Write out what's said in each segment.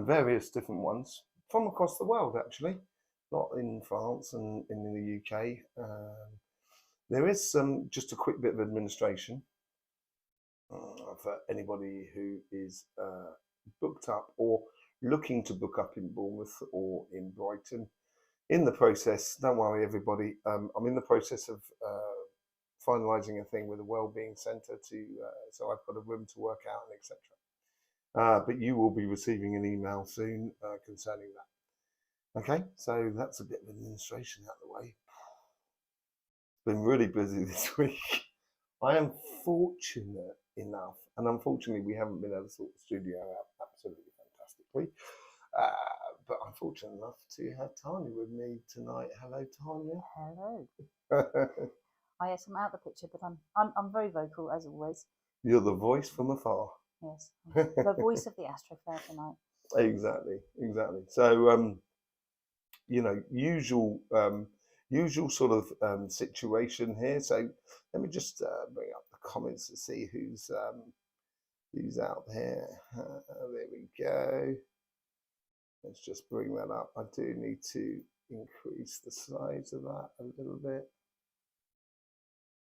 various different ones from across the world, actually, not in France and in the UK. There is just a quick bit of administration for anybody who is booked up or looking to book up in Bournemouth or in Brighton. In the process, don't worry, everybody. I'm in the process of finalising a thing with a wellbeing centre so I've got a room to work out and etc. But you will be receiving an email soon concerning that. Okay, so that's a bit of administration out of the way. Been really busy this week. I am fortunate enough, and unfortunately we haven't been able to sort the studio out absolutely fantastically, but I'm fortunate enough to have Tanya with me tonight. Hello, Tanya. Hello. Yes, I'm out of the picture, but I'm very vocal as always. You're the voice from afar. Yes, the voice of the Astroflower tonight. Exactly. So, usual sort of situation here. So let me just bring up the comments to see who's out here. There we go. Let's just bring that up. I do need to increase the size of that a little bit.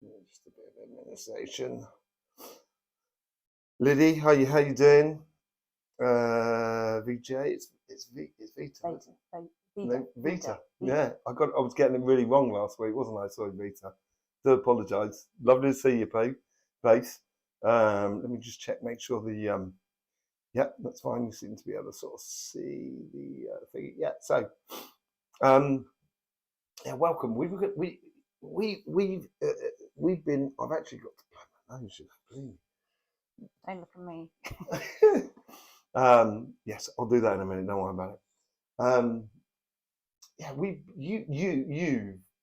Just a bit of administration. Liddy, how you doing? VJ, it's Vita. Vita. Yeah, I was getting it really wrong last week, wasn't I? Sorry, Vita. Do apologise. Lovely to see you, Pace. Let me just check, make sure the yeah, that's fine. You seem to be able to sort of see the thing. Yeah, so yeah, welcome. We've been. I've actually got to blow my nose. Don't look at me. Yes, I'll do that in a minute. Don't worry about it. Yeah,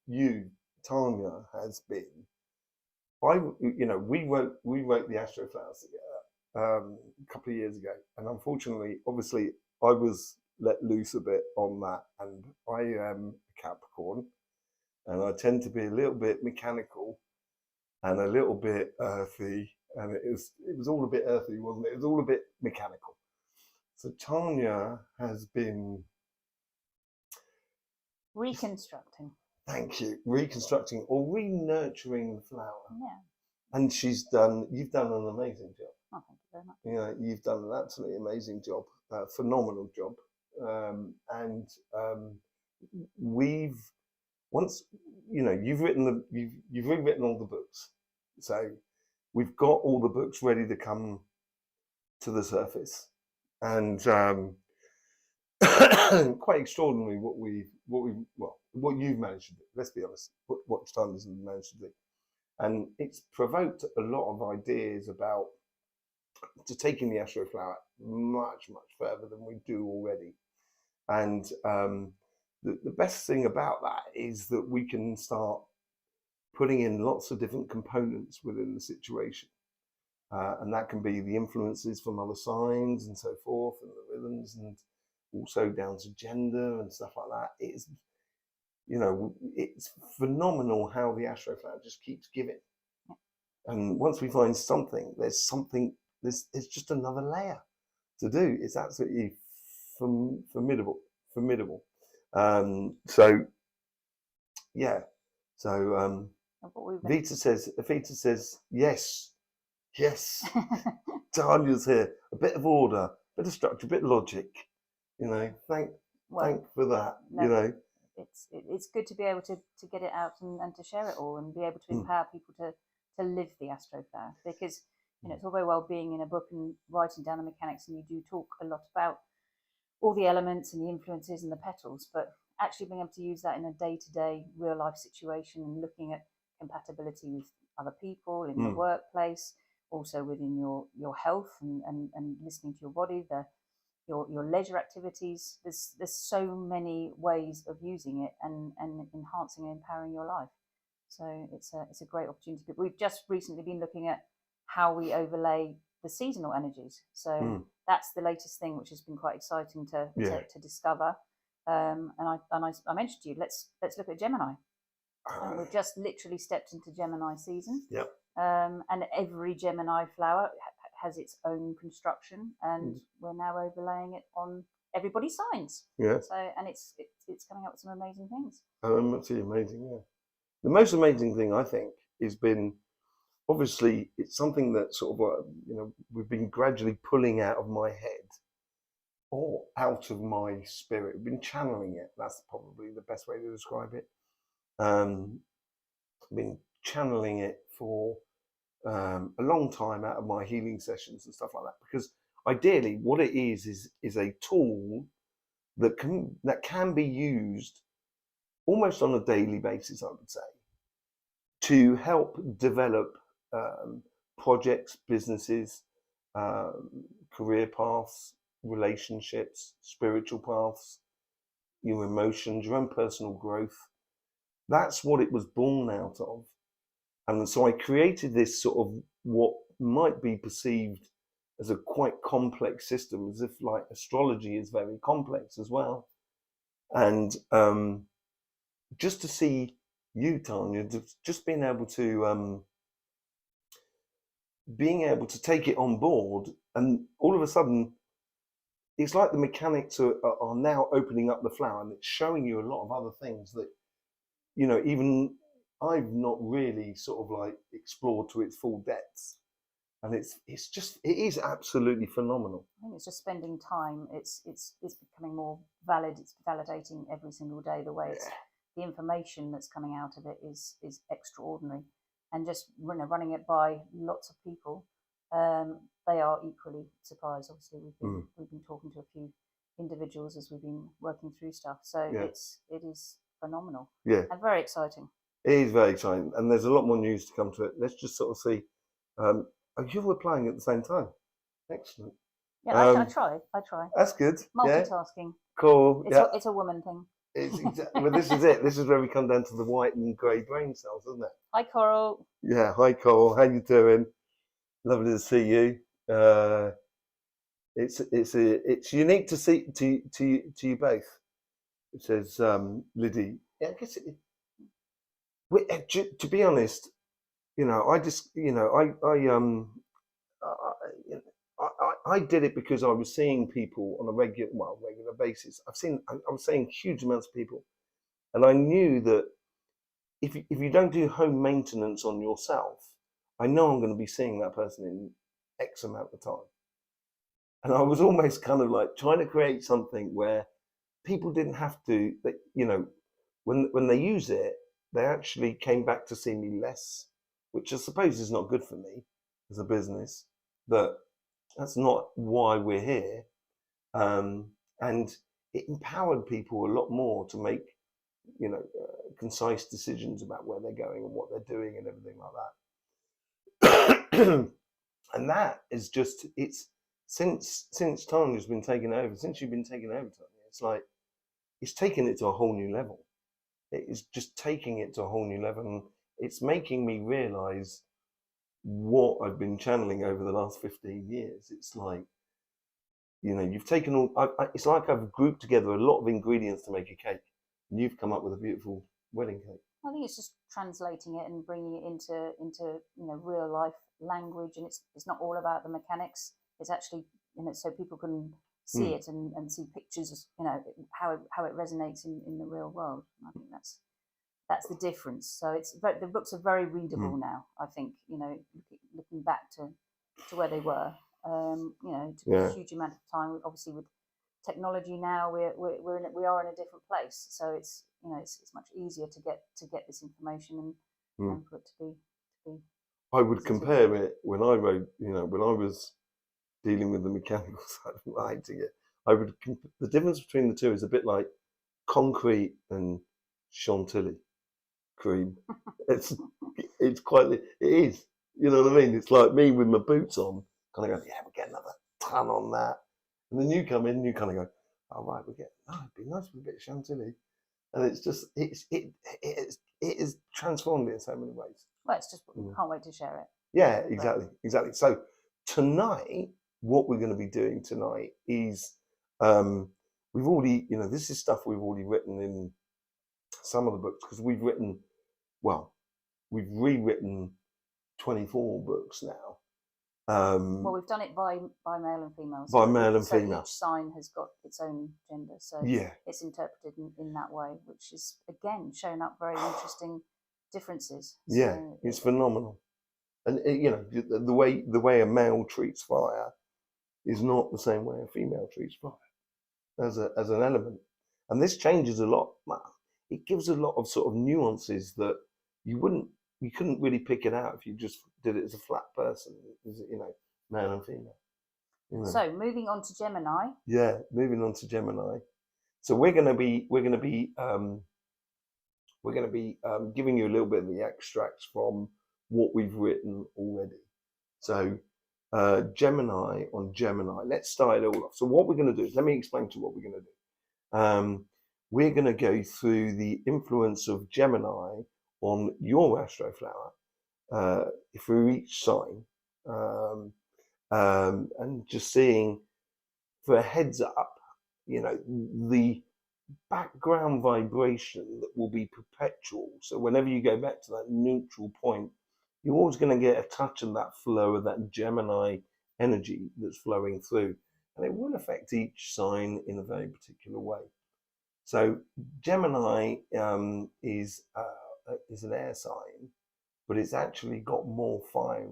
you, Tanya, has been. We wrote the Astroflower together a couple of years ago, and unfortunately, obviously, I was let loose a bit on that, and I am a Capricorn, and I tend to be a little bit mechanical and a little bit earthy, and it was all a bit earthy, wasn't it? It was all a bit mechanical. So Tanya has been reconstructing. Thank you. Reconstructing or re-nurturing the flower. Yeah. And you've done an amazing job. Oh, thank you very much. You've done an absolutely amazing job, phenomenal job. We've once, you've rewritten all the books. So we've got all the books ready to come to the surface. And quite extraordinary what you've managed to do. Let's be honest, what Tanya has managed to do, and it's provoked a lot of ideas about taking the Astroflower much further than we do already. And the best thing about that is that we can start putting in lots of different components within the situation. And that can be the influences from other signs and so forth, and the rhythms, and also down to gender and stuff like that. It's phenomenal how the Astroflower just keeps giving. And once we find something, there's just another layer to do. It's absolutely formidable. So yeah. So Vita says yes. Tanya's here. A bit of order, a bit of structure, a bit of logic. Thank for that. No, it's good to be able to get it out and to share it all and be able to empower people to live the Astroflower, because it's all very well being in a book and writing down the mechanics, and you do talk a lot about all the elements and the influences and the petals, but actually being able to use that in a day-to-day real life situation and looking at compatibility with other people in the workplace, also within your health and listening to your body, your leisure activities. There's so many ways of using it and enhancing and empowering your life. So it's a great opportunity. But we've just recently been looking at how we overlay the seasonal energies. So that's the latest thing, which has been quite exciting to discover. And I mentioned to you, let's look at Gemini. We've just literally stepped into Gemini season. Yep. And every Gemini flower has its own construction, and we're now overlaying it on everybody's signs. Yeah. So, and it's coming up with some amazing things. It's amazing. Yeah. The most amazing thing I think has been, obviously, it's something that sort of we've been gradually pulling out of my head or out of my spirit. We've been channeling it. That's probably the best way to describe it. I've been channeling it for a long time out of my healing sessions and stuff like that, because ideally what it is a tool that can be used almost on a daily basis, I would say, to help develop projects, businesses, career paths, relationships, spiritual paths, your emotions, your own personal growth. That's what it was born out of. And so I created this sort of what might be perceived as a quite complex system, as if like astrology is very complex as well. And just to see you, Tanya, just being able to take it on board, and all of a sudden, it's like the mechanics are now opening up the flower, and it's showing you a lot of other things that, even I've not really sort of like explored to its full depths. And it is absolutely phenomenal. I think it's just spending time. It's becoming more valid. It's validating every single day. The way the information that's coming out of it is extraordinary, and just running it by lots of people, they are equally surprised. Obviously, we've been talking to a few individuals as we've been working through stuff. So it is phenomenal. Yeah, and very exciting. It is very exciting, and there's a lot more news to come to it. Let's just sort of see. You were playing at the same time. Excellent. Yeah, I try. That's good. Multitasking. Yeah. Cool. It's a woman thing. Well, this is it. This is where we come down to the white and grey brain cells, isn't it? Hi, Coral. Yeah. Hi, Coral. How you doing? Lovely to see you. It's unique to see to you both. It says Liddy. Yeah, I guess to be honest, I just I did it because I was seeing people on a regular basis. I was seeing huge amounts of people, and I knew that if you don't do home maintenance on yourself, I know I'm going to be seeing that person in X amount of time. And I was almost kind of like trying to create something where people didn't have to, when they use it, they actually came back to see me less, which I suppose is not good for me as a business. But that's not why we're here. And it empowered people a lot more to make, concise decisions about where they're going and what they're doing and everything like that. And that is just, it's since Tanya's been taken over, since you've been taken over, Tanya, it's like, it's taken it to a whole new level. It is just taking it to a whole new level. And it's making me realize what I've been channeling over the last 15 years. It's like, you've taken all, it's like I've grouped together a lot of ingredients to make a cake, and you've come up with a beautiful wedding cake. I think it's just translating it and bringing it into real life language, and it's not all about the mechanics. It's actually so people can see it and see pictures, how it resonates in the real world. And I think that's the difference. So the books are very readable now. I think looking back to where they were, took a huge amount of time. Obviously, with technology now, we are in a different place. So it's much easier to get this information and for it to be. I would compare it when I wrote, when I was dealing with the mechanical side of writing it. The difference between the two is a bit like concrete and chantilly cream. It is. You know what I mean? It's like me with my boots on, kind of go, yeah, we'll get another ton on that. And then you come in and you kind of go, oh, right, it'd be nice with a bit of chantilly. And it's just, it is transformed in so many ways. Well, it's just, we can't wait to share it. Yeah, exactly. So tonight, what we're going to be doing tonight is, we've already, this is stuff we've already written in some of the books, because we've rewritten 24 books now. Well, we've done it by male and female. By male and so female. each sign has got its own gender. So Yeah. it's interpreted in that way, which is, again, showing up very interesting differences. Yeah, So it's phenomenal. And you know, the way a male treats fire is not the same way a female treats fire as an element. And this changes a lot. It gives a lot of sort of nuances that you couldn't really pick it out if you just did it as a flat person, you know, male and female. You know. So moving on to Gemini. Yeah, moving on to Gemini. So we're gonna be giving you a little bit of the extracts from what we've written already. So Gemini on Gemini. Let's start it all off. So what we're going to do is, let me explain to you what we're going to do. We're going to go through the influence of Gemini on your Astroflower for each sign, and just seeing for a heads up, you know, the background vibration that will be perpetual. So whenever you go back to that neutral point, you're always going to get a touch of that flow of that Gemini energy that's flowing through, and it will affect each sign in a very particular way. So Gemini is an air sign, but it's actually got more fire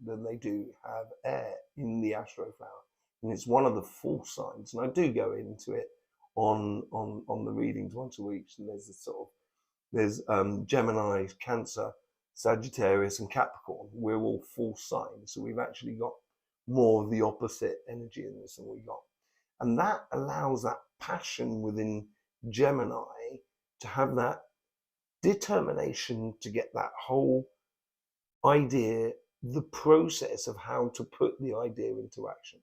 than they do have air in the Astroflower, and it's one of the 4 signs. And I do go into it on the readings once a week, and there's Gemini, Cancer, Sagittarius, and Capricorn. We're all 4 signs, so we've actually got more of the opposite energy in this than we got, and that allows that passion within Gemini to have that determination to get that whole idea, the process of how to put the idea into action.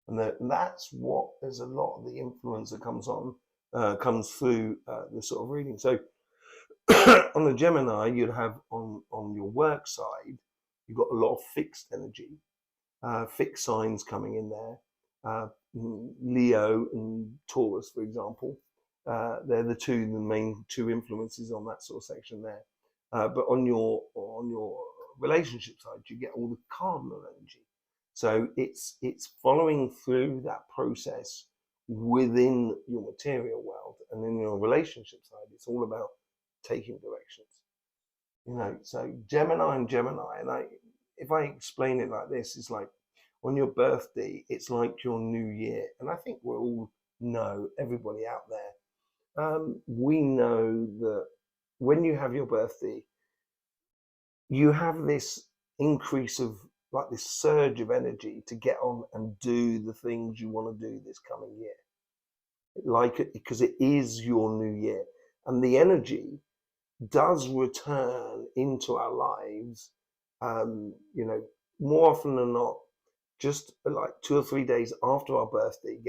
And that's what there's a lot of the influence that comes through the sort of reading. So on the Gemini, you'd have on your work side, you've got a lot of fixed energy, fixed signs coming in there. Leo and Taurus, for example, they're the main 2 influences on that sort of section there. But on your relationship side, you get all the cardinal energy. So it's following through that process within your material world, and in your relationship side, it's all about taking directions. You know, so Gemini and Gemini, and if I explain it like this, it's like on your birthday, it's like your new year, and I think we all know, everybody out there, we know that when you have your birthday, you have this increase of like this surge of energy to get on and do the things you want to do this coming year. Like it, because it is your new year, and the energy does return into our lives, you know, more often than not, just like 2 or 3 days after our birthday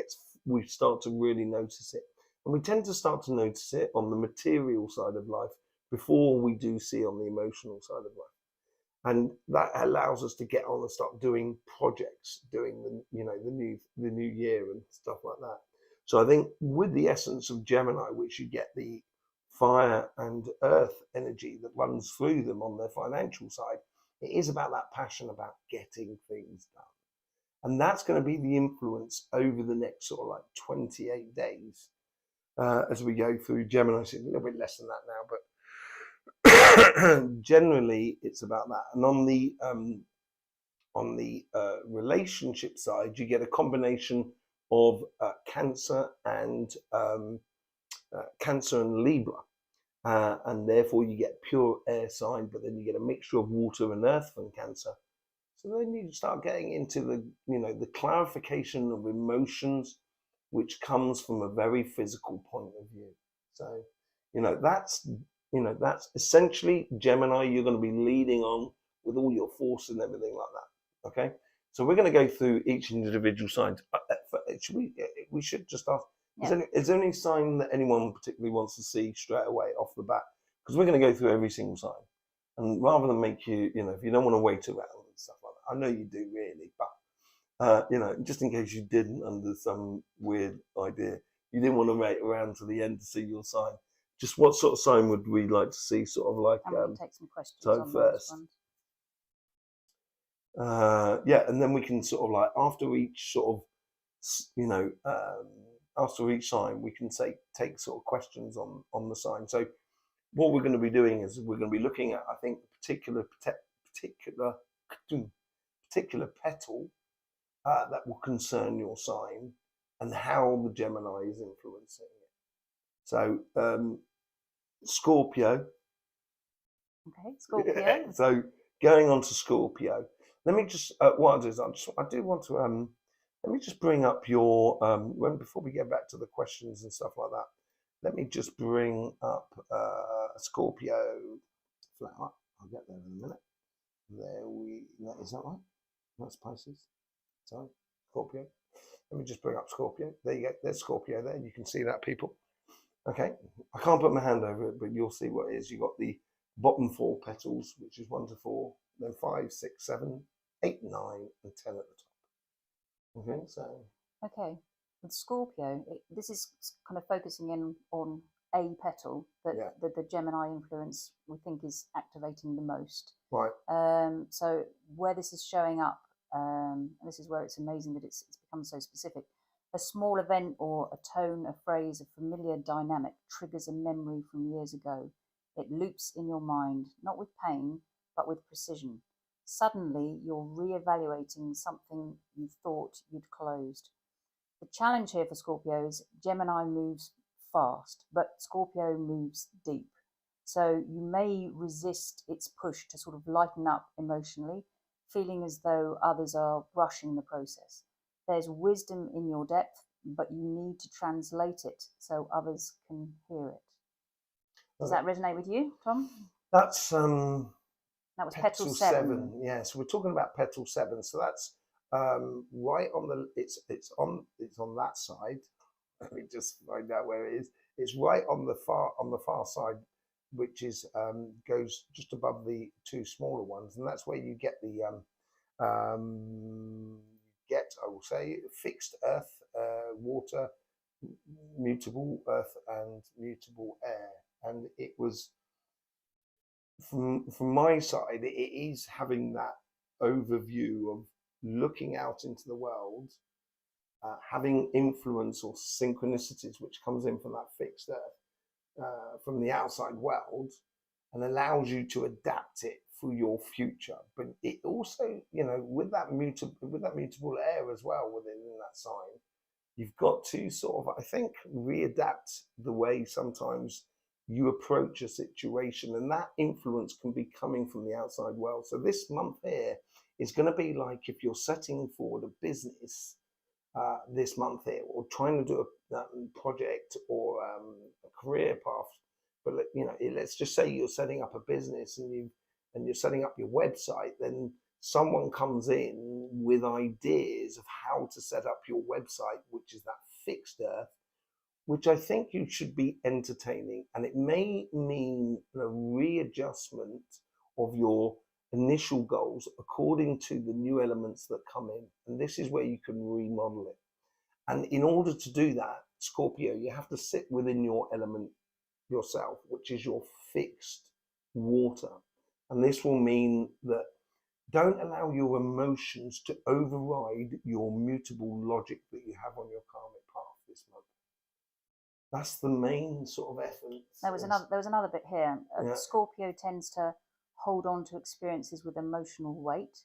we start to really notice it. And we tend to start to notice it on the material side of life before we do see on the emotional side of life. And that allows us to get on and start doing projects, doing the new year and stuff like that. So I think with the essence of Gemini, which you get the fire and earth energy that runs through them on their financial side, it is about that passion about getting things done. And that's going to be the influence over the next sort of like 28 days as we go through Gemini. So a little bit less than that now, but generally it's about that. And on the relationship side, you get a combination of Cancer and Libra, and therefore you get pure air sign, but then you get a mixture of water and earth from Cancer. So then you start getting into the clarification of emotions, which comes from a very physical point of view. So that's essentially Gemini. You're going to be leading on with all your force and everything like that. Okay, so we're going to go through each individual sign. We should just ask. Yeah. Is there any sign that anyone particularly wants to see straight away off the bat? Because we're going to go through every single sign, and rather than make you, if you don't want to wait around and stuff like that, I know you do really, but just in case you didn't, under some weird idea, you didn't want to wait around to the end to see your sign. Just what sort of sign would we like to see? Sort of like I'm going to take some questions on first. Yeah, and then we can sort of like after each sort of after each sign we can take sort of questions on the sign. So what we're going to be doing is we're going to be looking at, I think, particular particular petal that will concern your sign and how the Gemini is influencing it. So Scorpio. Okay, Scorpio. So going on to Scorpio, let me just what I'll do is I do want to let me just bring up your when before we get back to the questions and stuff like that. Let me just bring up Scorpio flower. I'll get there in a minute. Is that right? That's Pisces. Sorry, Scorpio. Let me just bring up Scorpio. There you go. There's Scorpio there. You can see that, people. Okay. I can't put my hand over it, but you'll see what it is. You've got the bottom 4 petals, which is 1 to 4, then 5, 6, 7, 8, 9, and 10 at the top. Okay, so. Okay, with Scorpio, this is kind of focusing in on a petal that the Gemini influence we think is activating the most. Right. So where this is showing up, and this is where it's amazing that it's become so specific. A small event or a tone, a phrase, a familiar dynamic triggers a memory from years ago. It loops in your mind, not with pain, but with precision. Suddenly, you're re-evaluating something you thought you'd closed. The challenge here for Scorpio is Gemini moves fast, but Scorpio moves deep. So you may resist its push to sort of lighten up emotionally, feeling as though others are rushing the process. There's wisdom in your depth, but you need to translate it so others can hear it. Does that resonate with you, Tom? That's that was petal 7. Yeah, so we're talking about petal 7. So that's right on the it's on that side. Let me just find out where it is. It's right on the far side, which is goes just above the 2 smaller ones, and that's where you get the I will say fixed earth, water, mutable earth, and mutable air. And it was from my side, it is having that overview of looking out into the world, having influence or synchronicities which comes in from that fixed earth, from the outside world, and allows you to adapt it for your future. But it also, with that mutable air as well within that sign, you've got to sort of, I think, readapt the way sometimes you approach a situation, and that influence can be coming from the outside world. So this month here is going to be like if you're setting forward a business this month here, or trying to do a project or a career path. But let's just say you're setting up a business and you're setting up your website. Then someone comes in with ideas of how to set up your website, which is that fixed earth, which I think you should be entertaining. And it may mean a readjustment of your initial goals according to the new elements that come in. And this is where you can remodel it. And in order to do that, Scorpio, you have to sit within your element yourself, which is your fixed water. And this will mean that don't allow your emotions to override your mutable logic that you have on your karmic path this month. That's the main sort of effort. There was another bit here. Scorpio tends to hold on to experiences with emotional weight.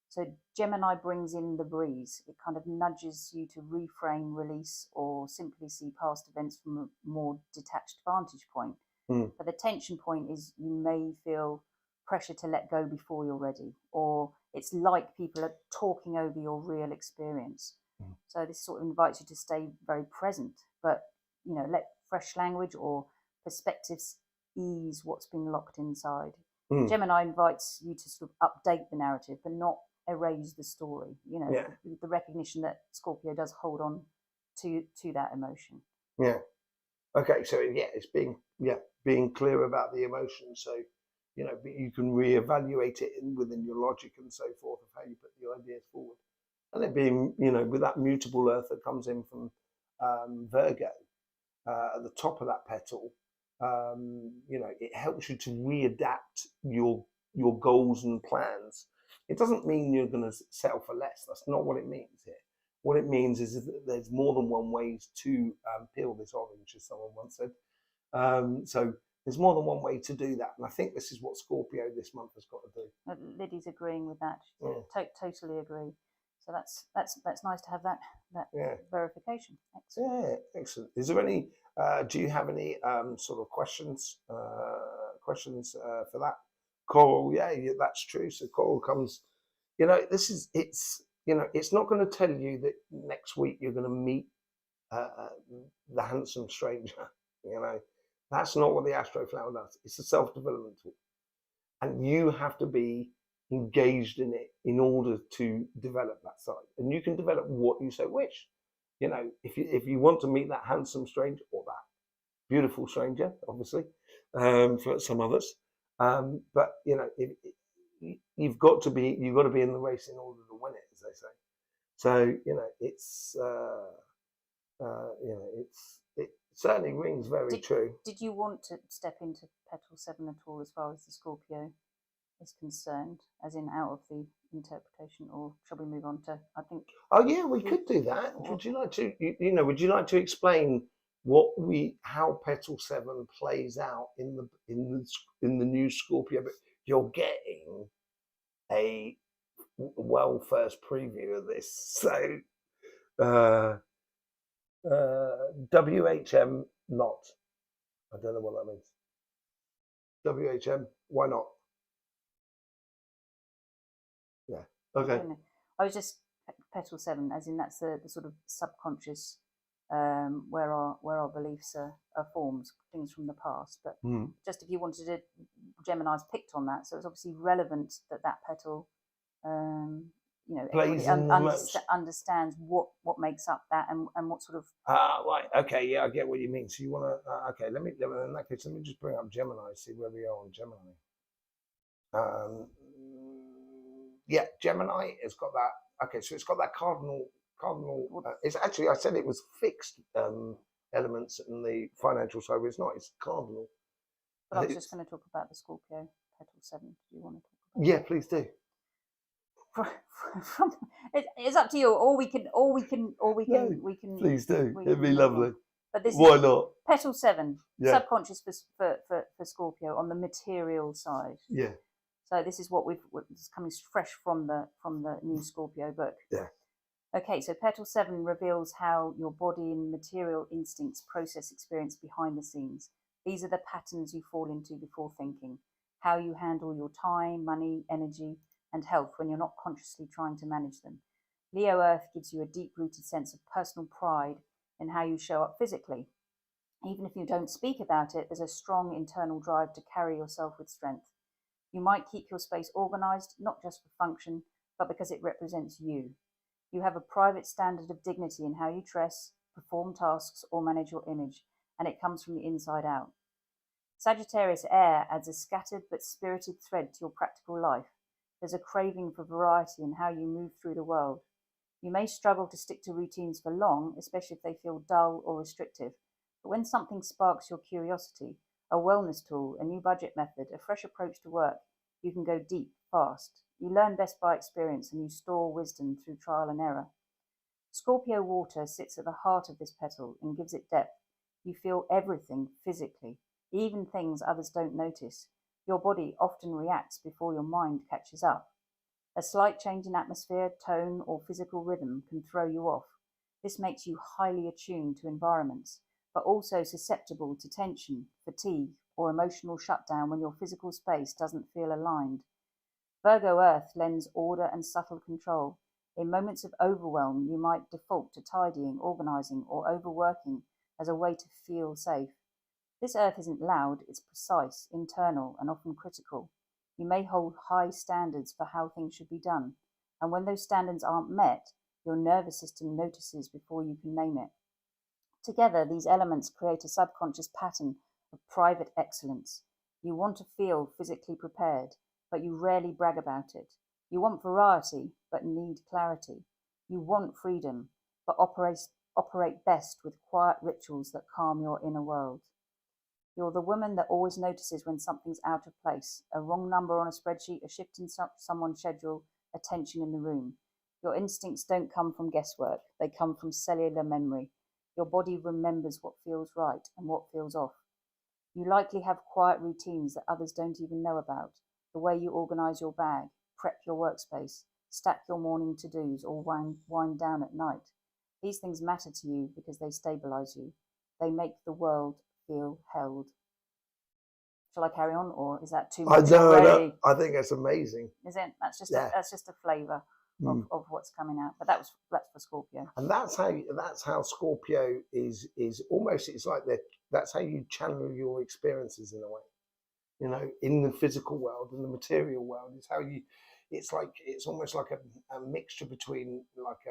So Gemini brings in the breeze. It kind of nudges you to reframe, release, or simply see past events from a more detached vantage point. But the tension point is you may feel pressure to let go before you're ready, or it's like people are talking over your real experience. So this sort of invites you to stay very present, but let fresh language or perspectives ease what's been locked inside. Gemini invites you to sort of update the narrative, but not erase the story. The recognition that Scorpio does hold on to that emotion. Yeah. Okay. So it's being clear about the emotion. So you can reevaluate it within your logic and so forth of how you put the ideas forward, and it being with that mutable earth that comes in from Virgo at the top of that petal. It helps you to readapt your goals and plans It doesn't mean you're going to settle for less. That's not what it means here. What it means is that there's more than one way to peel this orange, as someone once said. So there's more than one way to do that, and I think this is what Scorpio this month has got to do. Liddy's agreeing with that. Totally agree. So that's nice to have that verification. Excellent. Yeah, excellent. Is there any? Do you have any sort of questions? Questions for that? Coral, yeah, that's true. So Coral comes. It's not going to tell you that next week you're going to meet the handsome stranger. That's not what the Astroflower does. It's a self-development tool, and you have to be engaged in it in order to develop that side. And you can develop what you so wish. If you want to meet that handsome stranger or that beautiful stranger, obviously, for some others, but you've got to be in the race in order to win it, as they say. So it certainly rings very true. Did you want to step into Petal 7 at all, as far as the Scorpio is concerned, as in out of the interpretation, or shall we move on to? I think. Oh yeah, we could do that. Would you like to? Would you like to explain how Petal 7 plays out in the new Scorpio? But you're getting a first preview of this. So WHM not. I don't know what that means. WHM, why not? Yeah. Okay. I was just Petal 7, as in that's the sort of subconscious, where our beliefs are formed, things from the past. But just if you wanted to, Gemini's picked on that, so it's obviously relevant that petal, plays understands what makes up that and what sort of. Right. Okay. Yeah, I get what you mean. So you want to? Okay. In that case, let me just bring up Gemini. See where we are on Gemini. Yeah, Gemini has got that. Okay, so it's got that cardinal. It's actually, I said it was fixed elements in the financial side, but it's not. It's cardinal. But I was just going to talk about the Scorpio Petal 7. Do you want to talk about? Yeah, please do. It's up to you. Or we can. Please do. It'd be lovely. But this why not? Petal 7, subconscious for Scorpio on the material side. Yeah. So this is what it's coming fresh from the new Scorpio book. Yeah. Okay, so Petal 7 reveals how your body and material instincts process experience behind the scenes. These are the patterns you fall into before thinking, how you handle your time, money, energy, and health when you're not consciously trying to manage them. Leo Earth gives you a deep-rooted sense of personal pride in how you show up physically. Even if you don't speak about it, there's a strong internal drive to carry yourself with strength. You might keep your space organized, not just for function, but because it represents you. You have a private standard of dignity in how you dress, perform tasks, or manage your image, and it comes from the inside out. Sagittarius Air adds a scattered but spirited thread to your practical life. There's a craving for variety in how you move through the world. You may struggle to stick to routines for long, especially if they feel dull or restrictive. But when something sparks your curiosity, a wellness tool, a new budget method, a fresh approach to work, you can go deep, fast. You learn best by experience and you store wisdom through trial and error. Scorpio water sits at the heart of this petal and gives it depth. You feel everything physically, even things others don't notice. Your body often reacts before your mind catches up. A slight change in atmosphere, tone, or physical rhythm can throw you off. This makes you highly attuned to environments, but also susceptible to tension, fatigue, or emotional shutdown when your physical space doesn't feel aligned. Virgo Earth lends order and subtle control. In moments of overwhelm, you might default to tidying, organizing, or overworking as a way to feel safe. This Earth isn't loud, it's precise, internal, and often critical. You may hold high standards for how things should be done, and when those standards aren't met, your nervous system notices before you can name it. Together, these elements create a subconscious pattern of private excellence. You want to feel physically prepared, but you rarely brag about it. You want variety, but need clarity. You want freedom, but operate best with quiet rituals that calm your inner world. You're the woman that always notices when something's out of place, a wrong number on a spreadsheet, a shift in someone's schedule, attention in the room. Your instincts don't come from guesswork, they come from cellular memory. Your body remembers what feels right and what feels off. You likely have quiet routines that others don't even know about. The way you organise your bag, prep your workspace, stack your morning to-dos, or wind down at night. These things matter to you because they stabilise you. They make the world feel held. Shall I carry on, or is that too much already? I think it's amazing. Is it? That's just Yeah. that's just a flavour of what's coming out. But that's for Scorpio. And that's how Scorpio is almost, it's like that's how you channel your experiences in a way. You know, in the physical world, in the material world, is how you. It's almost like a mixture between like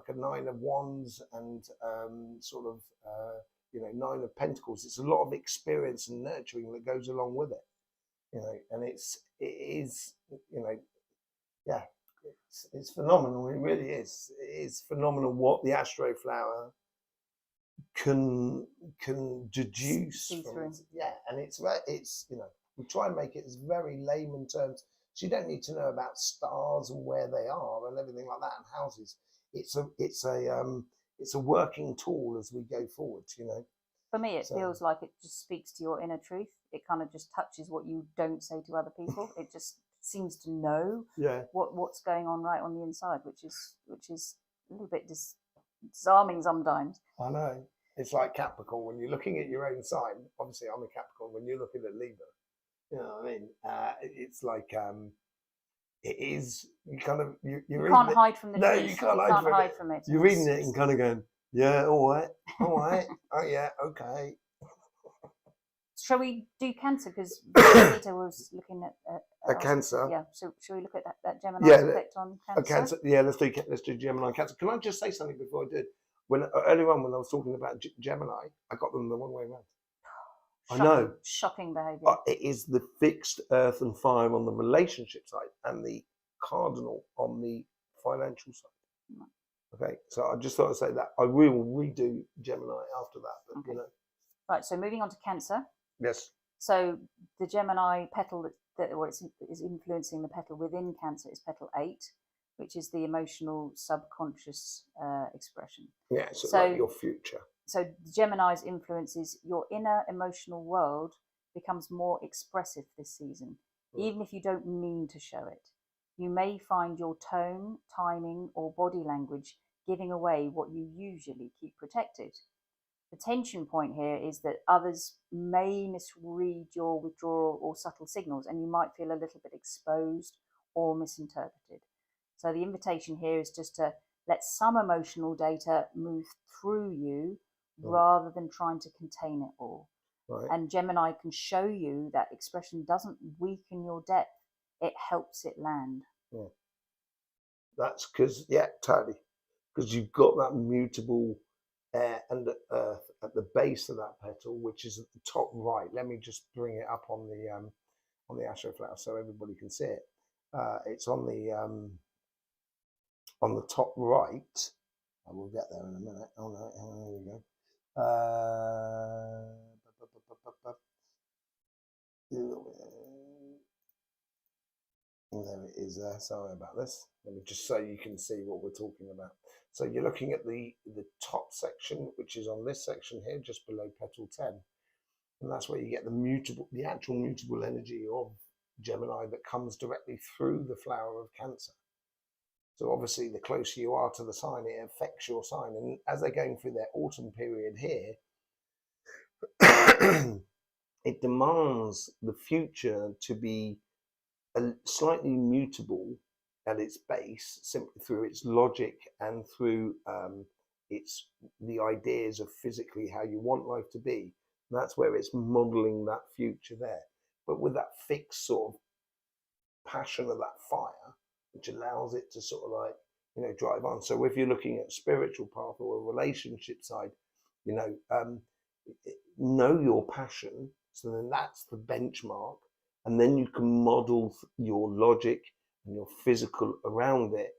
a nine of wands and sort of nine of pentacles. It's a lot of experience and nurturing that goes along with it. You know, and it is yeah. It's phenomenal. It really is. It is phenomenal what the Astroflower can deduce from it. Yeah, and it's we try and make it as very layman terms. So you don't need to know about stars and where they are and everything like that and houses. It's a working tool as we go forward. You know. For me, it feels like it just speaks to your inner truth. It kind of just touches what you don't say to other people. It just seems to know what's going on right on the inside, which is a little bit disarming sometimes. I know. It's like Capricorn, when you're looking at your own sign. Obviously, I'm a Capricorn. When you're looking at Libra, you know what I mean? It's like it is. You kind of you can't hide from the truth. No, you can't hide from it. You're reading it and kind of going, yeah, all right, oh yeah, okay. Shall we do Cancer? Because Peter was looking at Cancer. Yeah. So shall we look at that Gemini effect on Cancer? Cancer. Yeah, let's do Gemini Cancer. Can I just say something before I do? Earlier on when I was talking about Gemini, I got them the wrong way around. I know. Shocking behaviour. It is the fixed Earth and Fire on the relationship side and the cardinal on the financial side. Okay, so I just thought I'd say that. I will redo Gemini after that, but okay. Right, so moving on to Cancer. Yes. So the Gemini petal that is influencing the petal within Cancer is petal 8, which is the emotional subconscious expression. Yeah, so like your future. So Gemini's influences your inner emotional world becomes more expressive this season, even if you don't mean to show it. You may find your tone, timing, or body language giving away what you usually keep protected. The tension point here is that others may misread your withdrawal or subtle signals, and you might feel a little bit exposed or misinterpreted. So the invitation here is just to let some emotional data move through you rather than trying to contain it all. Right. And Gemini can show you that expression doesn't weaken your depth, it helps it land. Yeah. That's because, totally. Because you've got that mutable air and earth at the base of that petal, which is at the top right. Let me just bring it up on the Astroflower so everybody can see it. It's on the top right. I will get there in a minute. Oh no, there we go. There it is there. Sorry about this. Let me just so you can see what we're talking about. So you're looking at the top section, which is on this section here, just below petal 10. And that's where you get the actual mutable energy of Gemini that comes directly through the flower of Cancer. So obviously the closer you are to the sign, it affects your sign. And as they're going through their autumn period here, it demands the future to be slightly mutable at its base, simply through its logic and through the ideas of physically how you want life to be. And that's where it's modeling that future there. But with that fixed sort of passion of that fire, which allows it to sort of like, drive on. So if you're looking at a spiritual path or a relationship side, know your passion. So then that's the benchmark. And then you can model your logic and your physical around it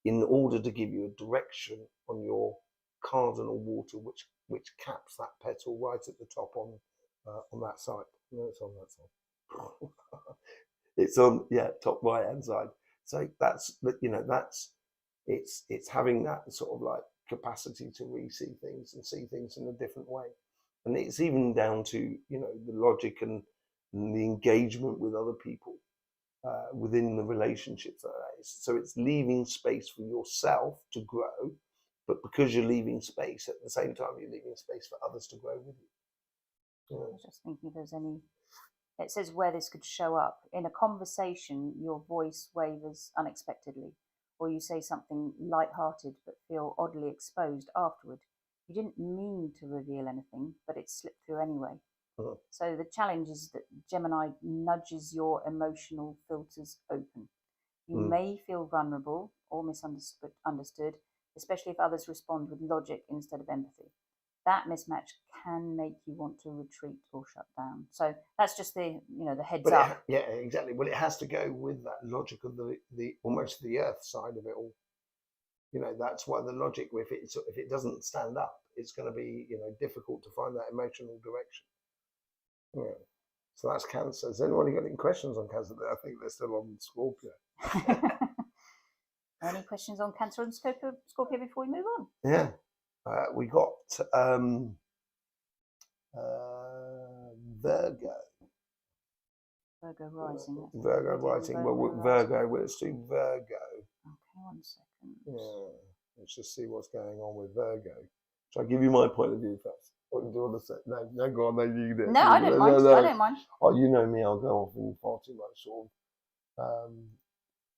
in order to give you a direction on your cardinal water, which caps that petal right at the top on that side. No, it's on that side. It's on, top right hand side. So that's, you know, that's, it's having that sort of like capacity to re-see things and see things in a different way. And it's even down to, you know, the logic and the engagement with other people within the relationships that is. So it's leaving space for yourself to grow, but because you're leaving space, at the same time, you're leaving space for others to grow with you. I was just thinking if there's any. It says where this could show up. In a conversation, your voice wavers unexpectedly, or you say something light-hearted but feel oddly exposed afterward. You didn't mean to reveal anything, but it slipped through anyway. So the challenge is that Gemini nudges your emotional filters open. You may feel vulnerable or misunderstood, especially if others respond with logic instead of empathy. That mismatch can make you want to retreat or shut down. So that's just the the heads up. Yeah, exactly. Well, it has to go with that logic of the almost the earth side of it all. You know, that's why the logic, if it doesn't stand up, it's going to be, you know, difficult to find that emotional direction. Yeah. So that's Cancer. Has anybody got any questions on Cancer? I think they're still on Scorpio. Any questions on Cancer and Scorpio before we move on? Yeah. We got Virgo. Virgo rising. Virgo rising. Well, Virgo. Let's do Virgo. Okay, 1 second. Yeah. Let's just see what's going on with Virgo. Shall I give you my point of view first? What do you want to say? No, go on. No, you do. No, I don't mind. I don't mind. Oh, you know me. I'll go off in far too much sort of.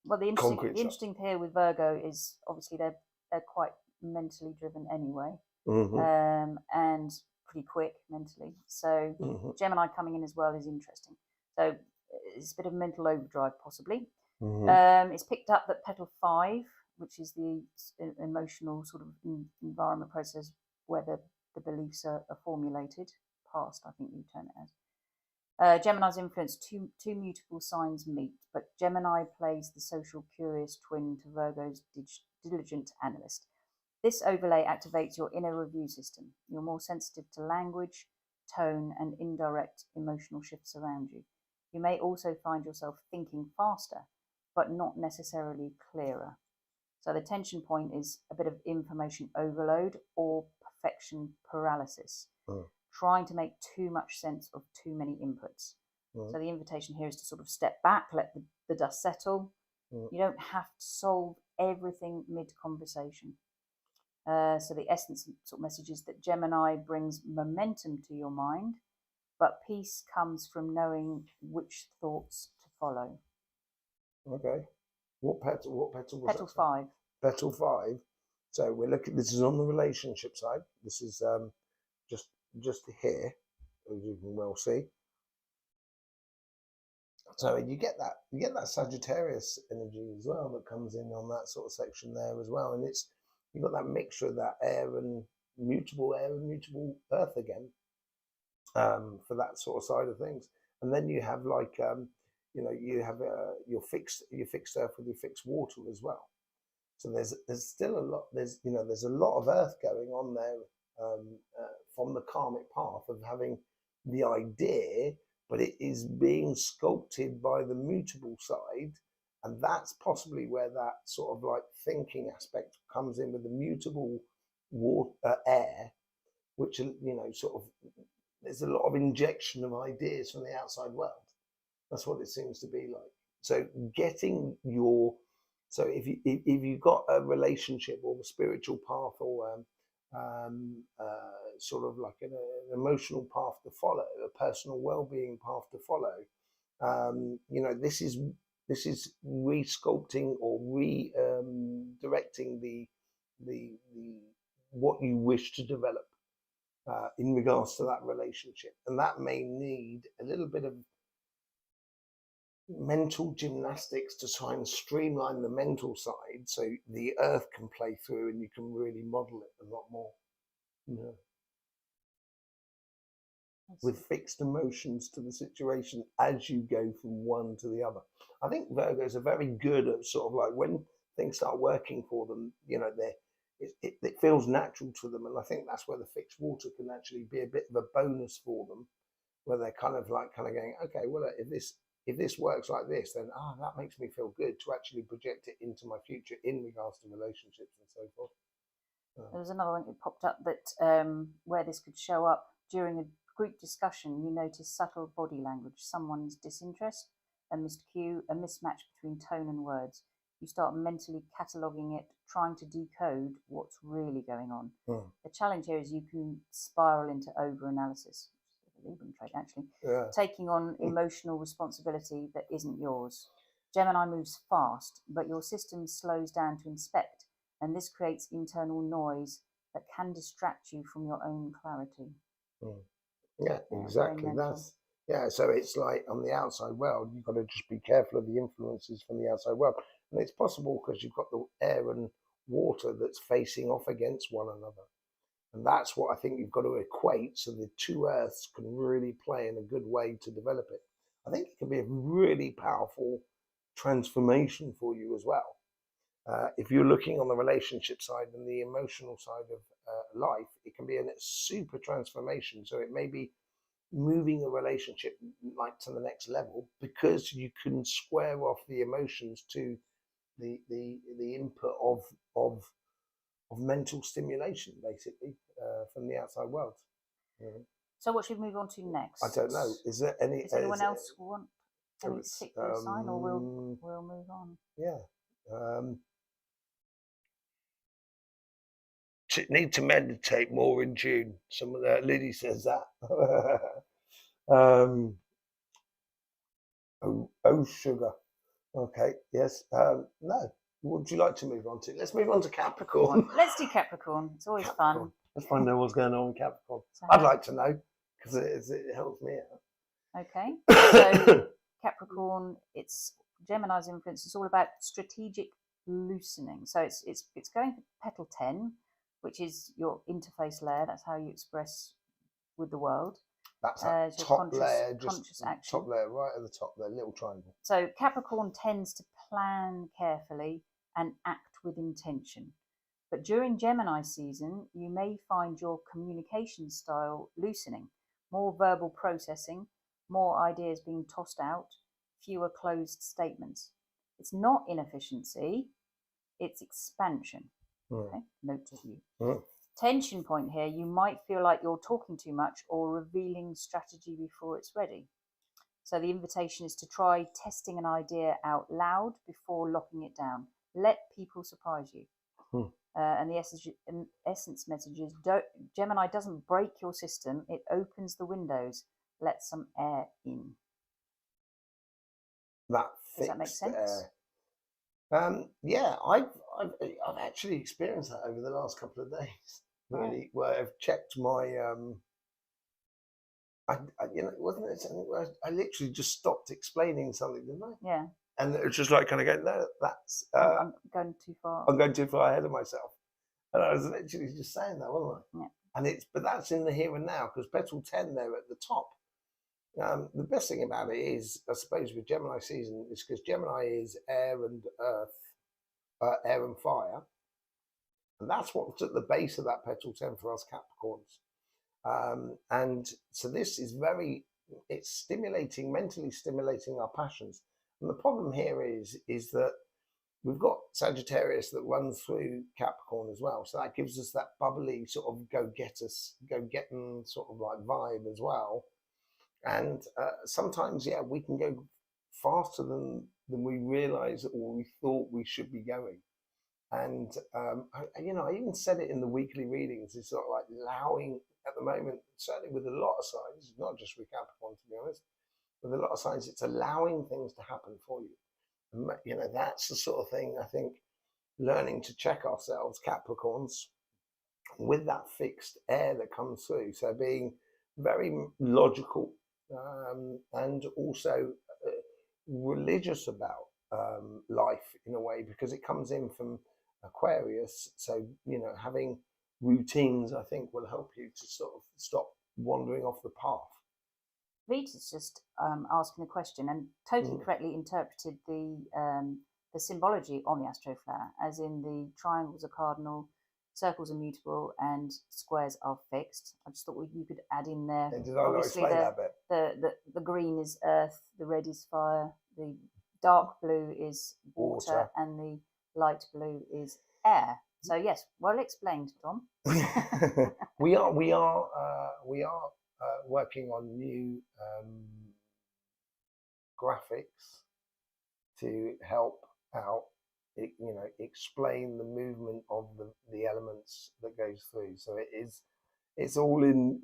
Well, the interesting thing here with Virgo is obviously they're quite mentally driven anyway, and pretty quick mentally. So Gemini coming in as well is interesting. So it's a bit of mental overdrive possibly. It's picked up that petal 5, which is the emotional sort of environment process where the beliefs are formulated. Past, I think you turn it as. Gemini's influence, two mutable signs meet, but Gemini plays the social curious twin to Virgo's diligent analyst. This overlay activates your inner review system. You're more sensitive to language, tone, and indirect emotional shifts around you. You may also find yourself thinking faster, but not necessarily clearer. So the tension point is a bit of information overload or perfection paralysis. Trying to make too much sense of too many inputs. So the invitation here is to sort of step back, let the dust settle. You don't have to solve everything mid-conversation. So the essence sort of message is that Gemini brings momentum to your mind, but peace comes from knowing which thoughts to follow. Okay. What petal was Petal 5. Petal 5. So we're looking, this is on the relationship side. This is just here, as you can well see. So you get that Sagittarius energy as well that comes in on that sort of section there as well, and you've got that mixture of that air and mutable earth again, for that sort of side of things. And then you have like you have your fixed earth with your fixed water as well. So there's still a lot. There's a lot of earth going on there. From the karmic path of having the idea, but it is being sculpted by the mutable side, and that's possibly where that sort of like thinking aspect comes in with the mutable water, air, which sort of there's a lot of injection of ideas from the outside world. That's what it seems to be like. So if you've got a relationship or a spiritual path or sort of like an emotional path to follow, a personal well-being path to follow. This is re-sculpting or directing the what you wish to develop in regards to that relationship, and that may need a little bit of mental gymnastics to try and streamline the mental side so the earth can play through and you can really model it a lot more, with fixed emotions to the situation as you go from one to the other. I think Virgos are very good at sort of like when things start working for them, it feels natural to them, and I think that's where the fixed water can actually be a bit of a bonus for them, where they're kind of going, okay, well, if this works like this, then that makes me feel good to actually project it into my future in regards to relationships and so forth. There was another one that popped up that where this could show up during a group discussion. You notice subtle body language, someone's disinterest, a missed cue, a mismatch between tone and words. You start mentally cataloguing it, trying to decode what's really going on. The challenge here is you can spiral into over-analysis, which is a Libran trait actually, taking on emotional responsibility that isn't yours. Gemini moves fast, but your system slows down to inspect, and this creates internal noise that can distract you from your own clarity. Yeah, exactly. So it's like on the outside world, you've got to just be careful of the influences from the outside world. And it's possible because you've got the air and water that's facing off against one another. And that's what I think you've got to equate so the two earths can really play in a good way to develop it. I think it can be a really powerful transformation for you as well. If you're looking on the relationship side and the emotional side of life, it can be a super transformation. So it may be moving a relationship like to the next level because you can square off the emotions to the input of mental stimulation, basically, from the outside world. So what should we move on to next? I don't know. Is there any? Does anyone else want any particular sign, or we'll move on? Yeah. Need to meditate more in June. Some of that Liddy says that. Oh, sugar. Okay. Yes. No. What would you like to move on to? Let's move on to Capricorn. Let's do Capricorn. It's always fun. Let's find out what's going on with Capricorn. I'd like to know because it helps me out. Okay. So Capricorn, it's Gemini's influence. It's all about strategic loosening. So it's going for petal 10, which is your interface layer. That's how you express with the world. That's that top layer, conscious action. Top layer, right at the top there, little triangle. So Capricorn tends to plan carefully and act with intention. But during Gemini season, you may find your communication style loosening, more verbal processing, more ideas being tossed out, fewer closed statements. It's not inefficiency, it's expansion. Okay, note to you. Tension point here, you might feel like you're talking too much or revealing strategy before it's ready. So the invitation is to try testing an idea out loud before locking it down. Let people surprise you. And the essence messages, Gemini doesn't break your system, it opens the windows, let some air in. Does that make sense? Yeah, I've actually experienced that over the last couple of days. Really, where I've checked my wasn't it something where I literally just stopped explaining something, didn't I? Yeah. And it was just like kind of going, no, that's I'm going too far. I'm going too far ahead of myself. And I was literally just saying that, wasn't I? Yeah. But that's in the here and now because petal 10 there at the top. The best thing about it is, I suppose, with Gemini season is because Gemini is air and earth, air and fire. And that's what's at the base of that petal 10 for us Capricorns. And so this is it's stimulating, mentally stimulating our passions. And the problem here is that we've got Sagittarius that runs through Capricorn as well. So that gives us that bubbly sort of go getting sort of like vibe as well. And sometimes, we can go faster than we realize or we thought we should be going. And, I even said it in the weekly readings. It's sort of like allowing at the moment, certainly with a lot of signs, not just with Capricorn, to be honest, with a lot of signs, it's allowing things to happen for you. And, that's the sort of thing I think learning to check ourselves, Capricorns, with that fixed air that comes through. So being very logical and also religious about life in a way, because it comes in from Aquarius. So, having routines, I think, will help you to sort of stop wandering off the path. Rita's just asking a question and totally correctly interpreted the symbology on the Astroflower, as in the triangles are cardinal, circles are mutable and squares are fixed. I just thought you could add in there. Did I not Obviously, explain that bit? the green is earth, the red is fire, the dark blue is water, and the light blue is air. So yes, well explained, Tom. we are working on new graphics to help out, explain the movement of the elements that goes through. So it's all in.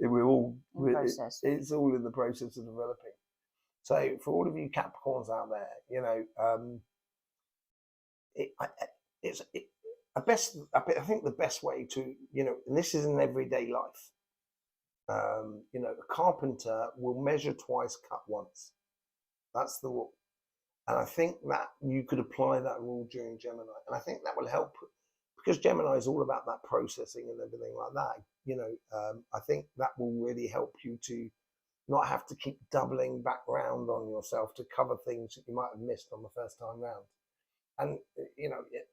Process. It's all in the process of developing. So for all of you Capricorns out there, I think the best way to, and this is in everyday life. A carpenter will measure twice, cut once. That's the rule. And I think that you could apply that rule during Gemini. And I think that will help, because Gemini is all about that processing and everything like that. I think that will really help you to not have to keep doubling back round on yourself to cover things that you might have missed on the first time round. And,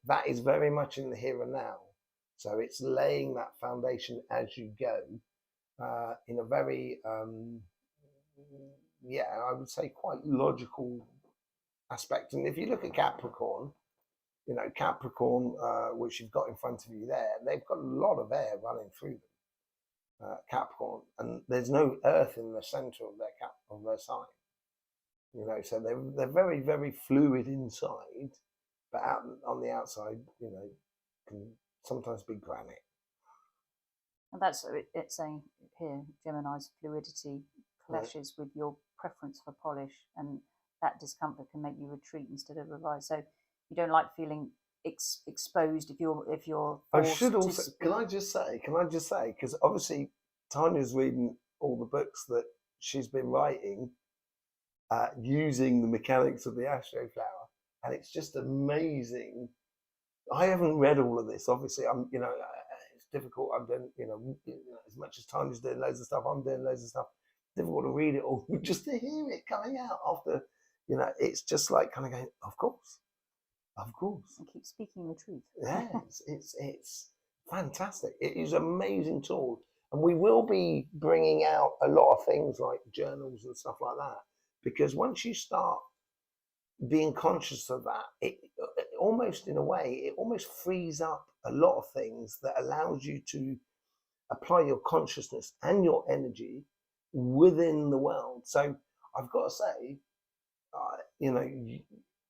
that is very much in the here and now. So it's laying that foundation as you go in a very, I would say quite logical aspect. And if you look at Capricorn, Capricorn, which you've got in front of you there, they've got a lot of air running through them, Capricorn, and there's no earth in the center of their sign. So they're very, very fluid inside, but out on the outside, can sometimes be granite. And that's it's saying here, Gemini's fluidity clashes with your preference for polish, and that discomfort can make you retreat instead of revise. So you don't like feeling exposed if you're. I should also. Can I just say? Because obviously Tanya's reading all the books that she's been writing using the mechanics of the Astroflower, and it's just amazing. I haven't read all of this. Obviously, it's difficult. I'm doing, as much as Tanya's doing loads of stuff, I'm doing loads of stuff. It's difficult to read it all, just to hear it coming out after. It's just like kind of going, of course. And keep speaking the truth. Yeah, it's fantastic. It is an amazing tool, and we will be bringing out a lot of things like journals and stuff like that, because once you start being conscious of that, it almost, in a way, it almost frees up a lot of things that allows you to apply your consciousness and your energy within the world. So I've got to say,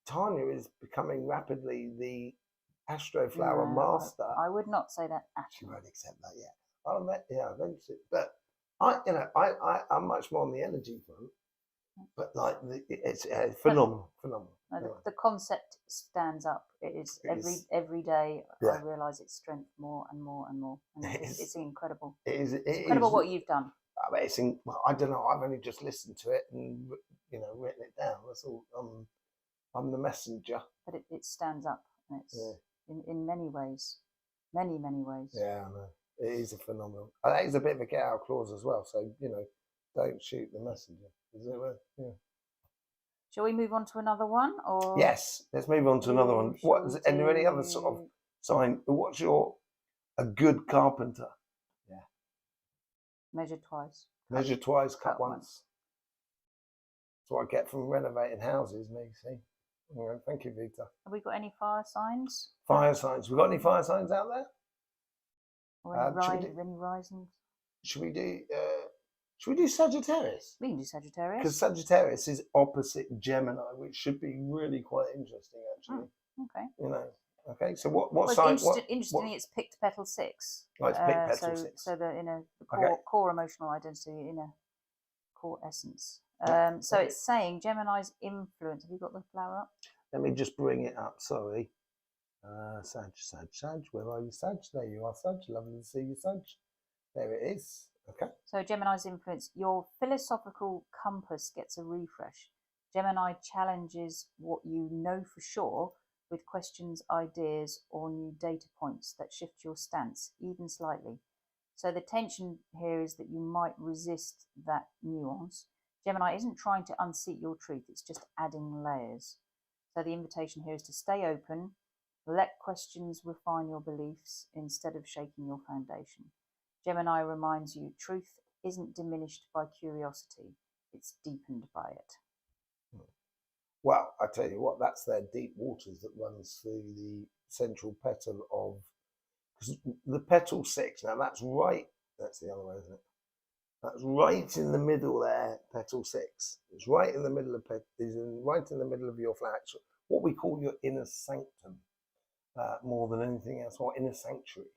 Tanya is becoming rapidly the Astroflower master. I would not say that. She won't accept that yet. Eventually. But I'm much more on the energy front. But it's phenomenal. The concept stands up. It is every day. I realise its strength more and more and more. And it's incredible. It's incredible what you've done. I don't know. I've only just listened to it and written it down. That's all. I'm the messenger. But it stands up, and it's in many ways, many ways. Yeah, I know. It is a phenomenal. That is a bit of a get out clause as well. So don't shoot the messenger. Is it? Yeah. Shall we move on to another one, or? Yes, let's move on to another one. And there any other sort of sign? What's a good carpenter? Yeah. Measure twice. Measure twice, cut once. That's what I get from renovating houses, me, see. Right, thank you, Vita. Have we got any fire signs? Fire signs. We got any fire signs out there? Or any rising? Should we do Sagittarius? We can do Sagittarius. Because Sagittarius is opposite Gemini, which should be really quite interesting, actually. Okay. Okay. So what sign? Interestingly, it's picked petal 6. Oh, it's picked petal 6. So the core emotional identity, core essence. So it's saying Gemini's influence. Have you got the flower up? Let me just bring it up. Sorry. Sag. Where are you, Sag? There you are, Sag. Lovely to see you, Sag. There it is. Okay. So Gemini's influence. Your philosophical compass gets a refresh. Gemini challenges what you know for sure with questions, ideas, or new data points that shift your stance, even slightly. So the tension here is that you might resist that nuance. Gemini isn't trying to unseat your truth, it's just adding layers. So the invitation here is to stay open, Let questions refine your beliefs instead of shaking your foundation. Gemini reminds you truth isn't diminished by curiosity, it's deepened by it. Well, I tell you what, that's their deep waters that runs through the central petal of, because the petal 6, now that's right, that's the other way, isn't it? That's right in the middle there, petal 6. It's right in the middle of right in the middle of your flower. It's what we call your inner sanctum, more than anything else, or inner sanctuary.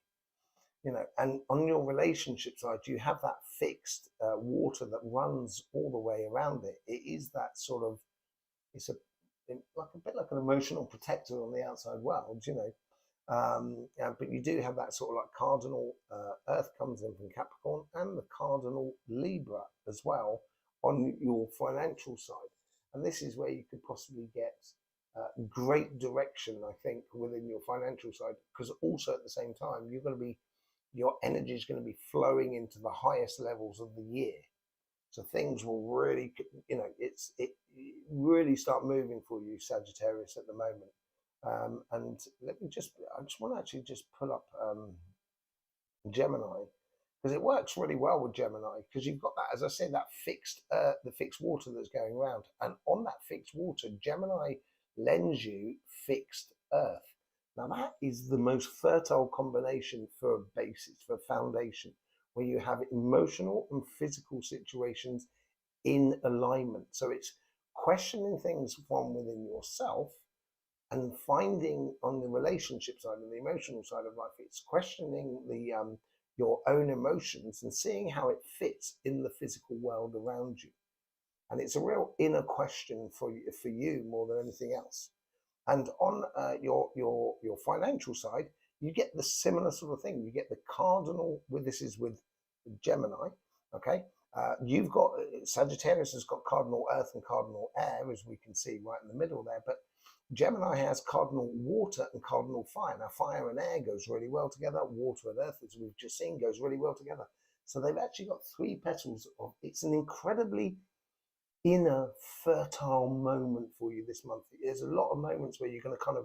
You know, and on your relationship side, you have that fixed water that runs all the way around it. It is that sort of, it's like a bit like an emotional protector on the outside world, you know. But you do have that sort of like cardinal Earth comes in from Capricorn, and the cardinal Libra as well on your financial side. And this is where you could possibly get great direction, I think, within your financial side, because also at the same time, your energy is going to be flowing into the highest levels of the year. So things will really, you know, it really start moving for you, Sagittarius, at the moment. And I just want to actually just pull up Gemini, because it works really well with Gemini, because you've got that, as I said, that the fixed water that's going around, and on that fixed water, Gemini lends you fixed Earth. Now that is the most fertile combination for a basis, for a foundation, where you have emotional and physical situations in alignment. So it's questioning things from within yourself and finding on the relationship side and the emotional side of life, it's questioning your own emotions and seeing how it fits in the physical world around you. And it's a real inner question for you more than anything else. And on your financial side, you get the similar sort of thing. You get the cardinal, this is with Gemini, okay? You've got, Sagittarius has got cardinal Earth and cardinal Air, as we can see right in the middle there, but Gemini has cardinal Water and cardinal Fire. Now, fire and air goes really well together. Water and Earth, as we've just seen, goes really well together. So they've actually got 3 petals of, it's an incredibly inner fertile moment for you this month. There's a lot of moments where you're going to kind of,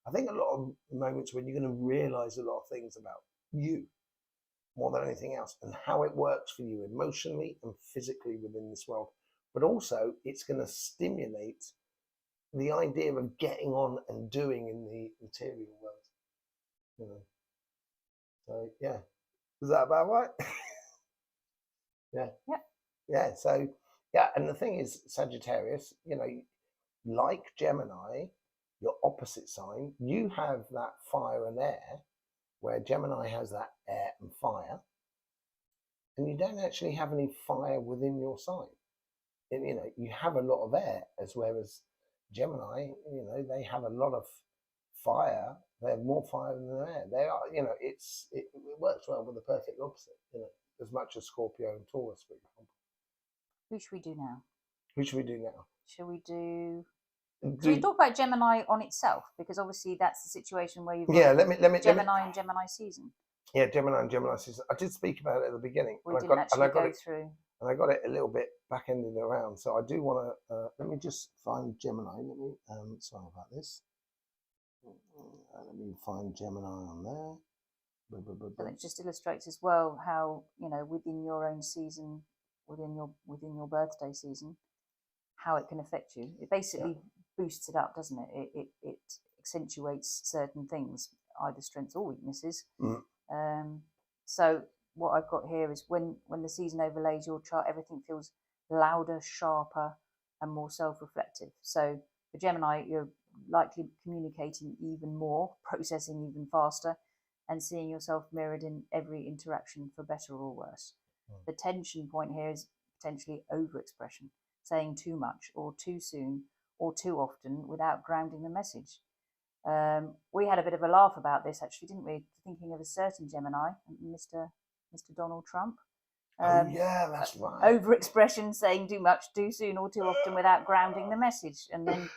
I think a lot of moments when you're going to realize a lot of things about you more than anything else, and how it works for you emotionally and physically within this world. But also it's going to stimulate the idea of getting on and doing in the material world, you know. So yeah, is that about right? Yeah. Yep. Yeah. So yeah, and the thing is, Sagittarius, you know, like Gemini, your opposite sign, you have that fire and air, where Gemini has that air and fire, and you don't actually have any fire within your sign. And, you know, you have a lot of air, as well as Gemini, you know, they have a lot of fire. They have more fire than air. They are, you know, it works well with the perfect opposite, you know, as much as Scorpio and Taurus, for example. Who should we do now? Who should we do now? Shall we do? Should we talk about Gemini on itself? Because obviously that's the situation where you've got Gemini and Gemini season. Yeah, Gemini and Gemini season. I did speak about it at the beginning. We didn't actually go through. And I got it a little bit back-ended around. So I do want to, let me just find Gemini. Let me, sorry about this. Let me find Gemini on there. And it just illustrates as well how, you know, within your own season, within your birthday season, how it can affect you. It basically boosts it up, doesn't it? It accentuates certain things, either strengths or weaknesses. So what I've got here is when the season overlays your chart, everything feels louder, sharper, and more self-reflective. So for Gemini, you're likely communicating even more, processing even faster, and seeing yourself mirrored in every interaction, for better or worse. The tension point here is potentially overexpression, saying too much or too soon or too often without grounding the message. We had a bit of a laugh about this, actually, didn't we? Thinking of a certain Gemini, Mr. Donald Trump. Oh yeah, that's right. Overexpression, saying too much, too soon, or too often without grounding the message. And then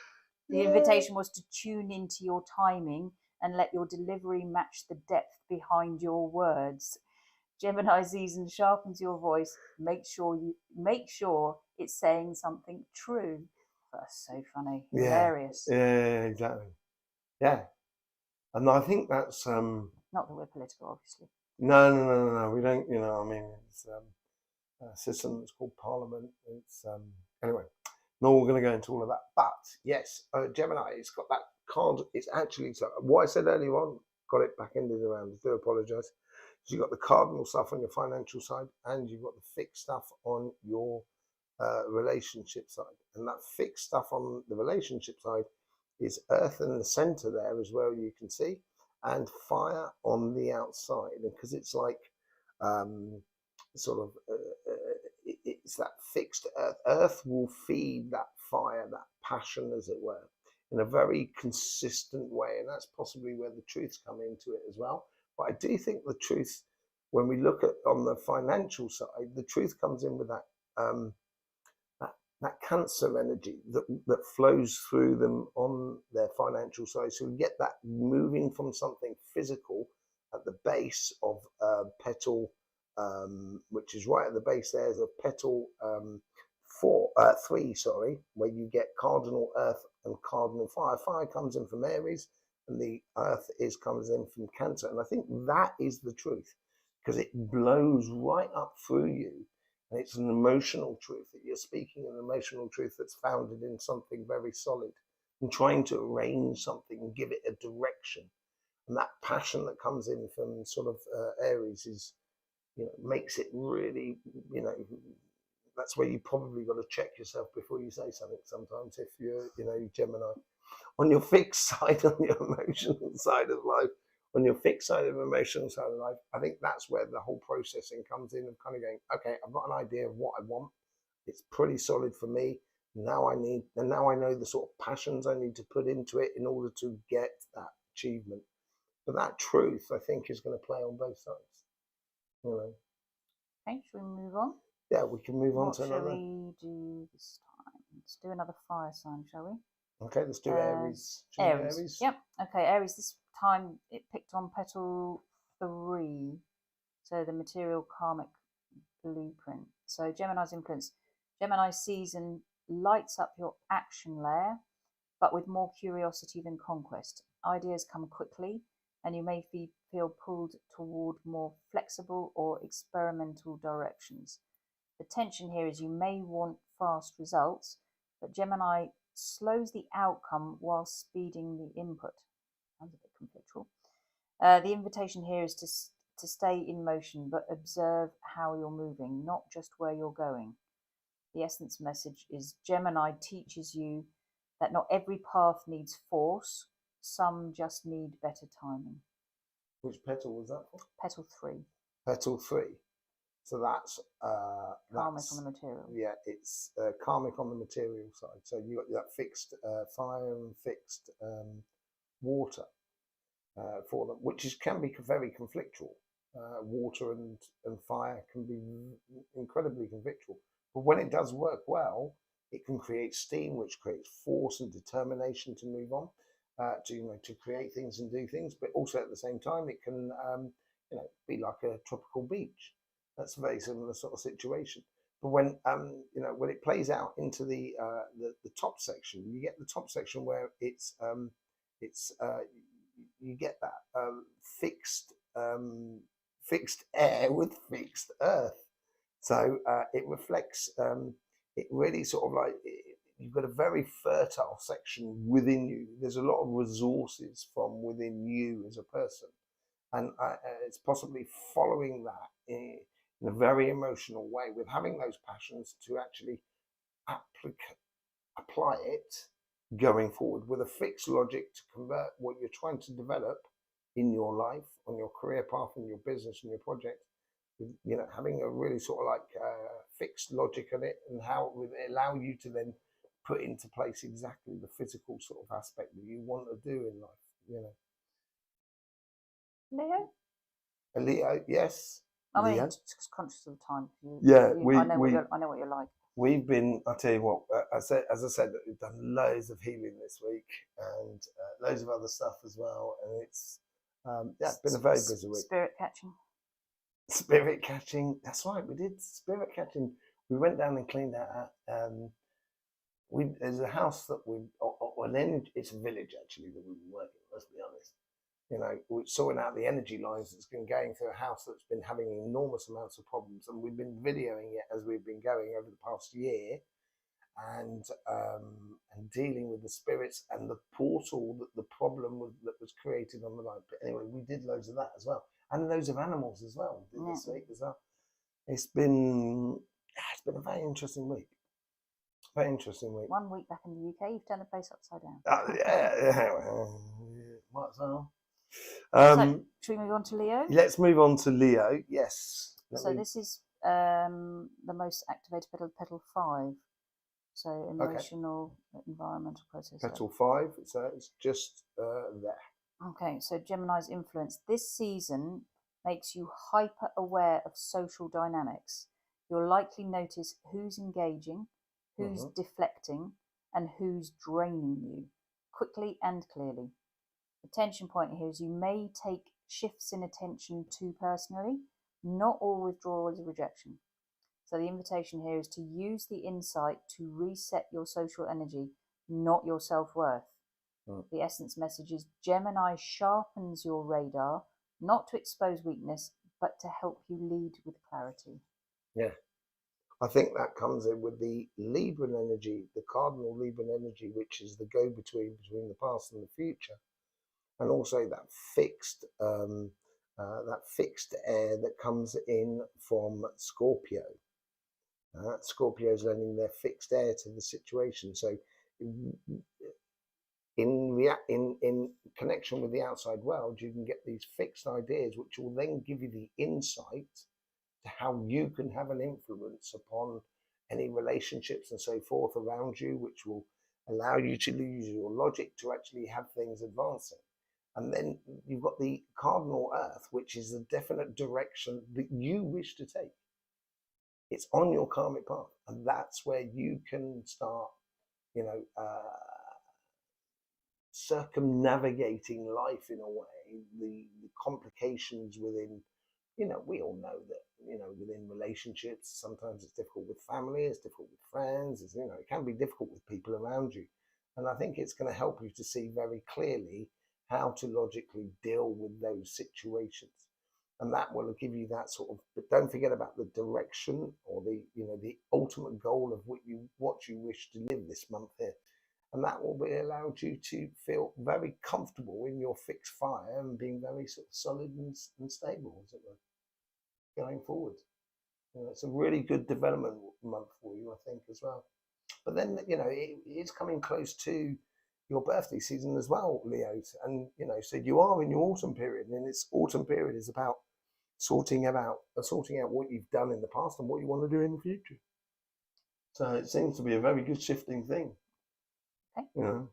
the invitation was to tune into your timing and let your delivery match the depth behind your words. Gemini season sharpens your voice. Make sure it's saying something true. That's so funny, hilarious. Yeah, exactly. Yeah, And I think that's Not that we're political, obviously. no. We don't. I mean, it's a system that's called Parliament. It's anyway. No, we're going to go into all of that. But yes, Gemini, it's got that card. It's actually, so what I said earlier on, got it back ended around. I do apologise. So you've got the cardinal stuff on your financial side, and you've got the fixed stuff on your relationship side. And that fixed stuff on the relationship side is Earth in the center there as well, you can see, and fire on the outside. And because it's like sort of it's that fixed earth. Earth will feed that fire, that passion, as it were, in a very consistent way, and that's possibly where the truths come into it as well. But I do think the truth, when we look at on the financial side, the truth comes in with that that Cancer energy that flows through them on their financial side. So we get that moving from something physical at the base of petal. Which is right at the base there is a petal 3, sorry, where you get cardinal earth and cardinal fire. Fire comes in from Aries, and the earth comes in from Cancer. And I think that is the truth, because it blows right up through you, and it's an emotional truth that you're speaking, an emotional truth that's founded in something very solid, and trying to arrange something and give it a direction. And that passion that comes in from sort of Aries is, makes it really, that's where you probably got to check yourself before you say something sometimes, if you're, Gemini. On your fixed side, on your emotional side of life, on your fixed side of emotional side of life, I think that's where the whole processing comes in, of kind of going, okay, I've got an idea of what I want. It's pretty solid for me. Now I know the sort of passions I need to put into it in order to get that achievement. But that truth, I think, is going to play on both sides. Okay, should we move on? Yeah, we can move on to another. What shall we do this time? Let's do another fire sign, shall we? Okay, let's do Aries. Aries. Yep. Okay, Aries. This time it picked on petal 3, so the material karmic blueprint. So Gemini's influence. Gemini sees and lights up your action layer, but with more curiosity than conquest. Ideas come quickly, and you may feel pulled toward more flexible or experimental directions. The tension here is you may want fast results, but Gemini slows the outcome while speeding the input. Sounds a bit conflictual. The invitation here is to stay in motion, but observe how you're moving, not just where you're going. The essence message is Gemini teaches you that not every path needs force, some just need better timing. Which petal was that for? Petal 3. Petal 3. So that's karmic on the material. Yeah, it's karmic on the material side. So you got that fixed fire and fixed water for them, which can be very conflictual. Water and fire can be incredibly conflictual, but when it does work well, it can create steam, which creates force and determination to move on, to create things and do things. But also at the same time, it can be like a tropical beach. That's a very similar sort of situation. But when when it plays out into the top section, you get the top section where it's you get that fixed air with fixed earth. So it reflects. It really sort of like you've got a very fertile section within you. There's a lot of resources from within you as a person, and it's possibly following that in a very emotional way, with having those passions to actually apply it going forward with a fixed logic to convert what you're trying to develop in your life, on your career path, in your business, and your project. Having a really sort of like fixed logic in it, and how it would allow you to then put into place exactly the physical sort of aspect that you want to do in life. Leo, yes. I mean, just conscious of the time. I know what you're like. We've been, I'll tell you what, as I said, we've done loads of healing this week, and loads of other stuff as well. And it's been a very busy week. Spirit catching. That's right. We did spirit catching. We went down and cleaned out. There's a house that it's a village actually that we've been working. Let's be honest. we're sorting out the energy lines that's been going through a house that's been having enormous amounts of problems, and we've been videoing it as we've been going over the past year, and dealing with the spirits and the portal that the problem that was created on the line. But anyway, we did loads of that as well, and loads of animals as well this week as well. It's been a very interesting week. Very interesting week. 1 week back in the UK, you've turned the place upside down. Might as well. So, should we move on to Leo? Let's move on to Leo. Yes. This is the most activated petal 5. So emotional, environmental process. Petal 5. So it's just there. Okay. So Gemini's influence this season makes you hyper aware of social dynamics. You'll likely notice who's engaging, who's deflecting, and who's draining you quickly and clearly. The tension point here is you may take shifts in attention too personally. Not all withdrawal is a rejection. So the invitation here is to use the insight to reset your social energy, not your self-worth. The essence message is Gemini sharpens your radar, not to expose weakness, but to help you lead with clarity. Yeah. I think that comes in with the Libran energy, the cardinal Libran energy, which is the go-between between the past and the future. And also that fixed air that comes in from Scorpio. Scorpio's lending their fixed air to the situation. So in connection with the outside world, you can get these fixed ideas, which will then give you the insight to how you can have an influence upon any relationships and so forth around you, which will allow you to use your logic to actually have things advancing. And then you've got the cardinal earth, which is the definite direction that you wish to take. It's on your karmic path, and that's where you can start, circumnavigating life in a way, the complications within, we all know that, within relationships, sometimes it's difficult with family, it's difficult with friends, it can be difficult with people around you. And I think it's going to help you to see very clearly how to logically deal with those situations. And that will give you that sort of, but don't forget about the direction or the ultimate goal of what you wish to live this month here. And that will be allowed you to feel very comfortable in your fixed fire and being very sort of solid and stable, as it were, going forward. It's a really good development month for you, I think, as well. But then, it's coming close to your birthday season as well, Leo. And, so you are in your autumn period, and this autumn period is about sorting out what you've done in the past and what you want to do in the future. So it seems to be a very good shifting thing. Okay. Should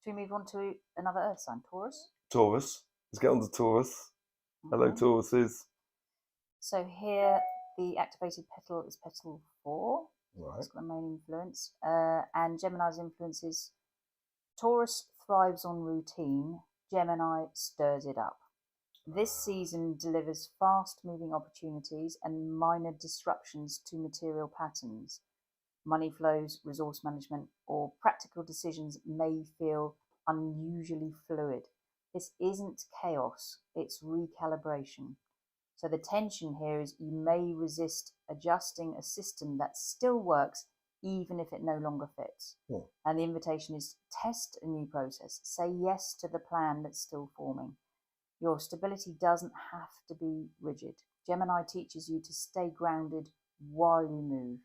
we move on to another earth sign, Taurus? Taurus. Let's get on to Taurus. Hello, Tauruses. So here, the activated petal is petal 4. Right. It's got the main influence. And Gemini's influence is Taurus thrives on routine. Gemini stirs it up. This season delivers fast-moving opportunities and minor disruptions to material patterns. Money flows, resource management, or practical decisions may feel unusually fluid. This isn't chaos, it's recalibration. So the tension here is you may resist adjusting a system that still works even if it no longer fits. And the invitation is test a new process. Say yes to the plan that's still forming. Your stability doesn't have to be rigid. Gemini teaches you to stay grounded while you move.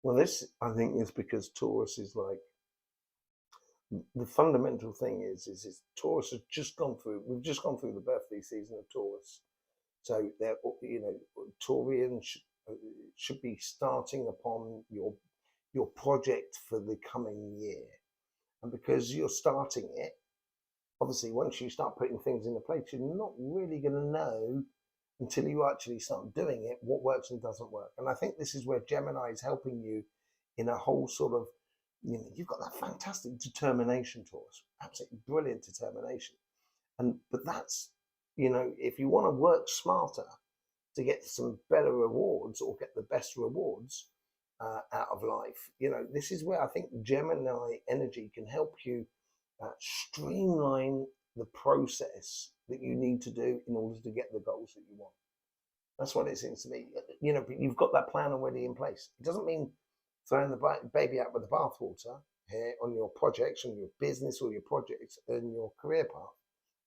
Well, this, I think, is because Taurus is like, the fundamental thing is Taurus has just gone through, we've just gone through the birthday season of Taurus. So, Taurians should be starting upon your project for the coming year. And because you're starting it, obviously, once you start putting things into place, you're not really going to know until you actually start doing it what works and doesn't work. And I think this is where Gemini is helping you in a whole sort of, you've got that fantastic determination, Taurus, absolutely brilliant determination. But that's, if you want to work smarter to get some better rewards or get the best rewards out of life, this is where I think Gemini energy can help you streamline the process that you need to do in order to get the goals that you want. That's what it seems to me. You know, you've got that plan already in place. It doesn't mean throwing the baby out with the bathwater here on your projects, on your business or your projects and your career path.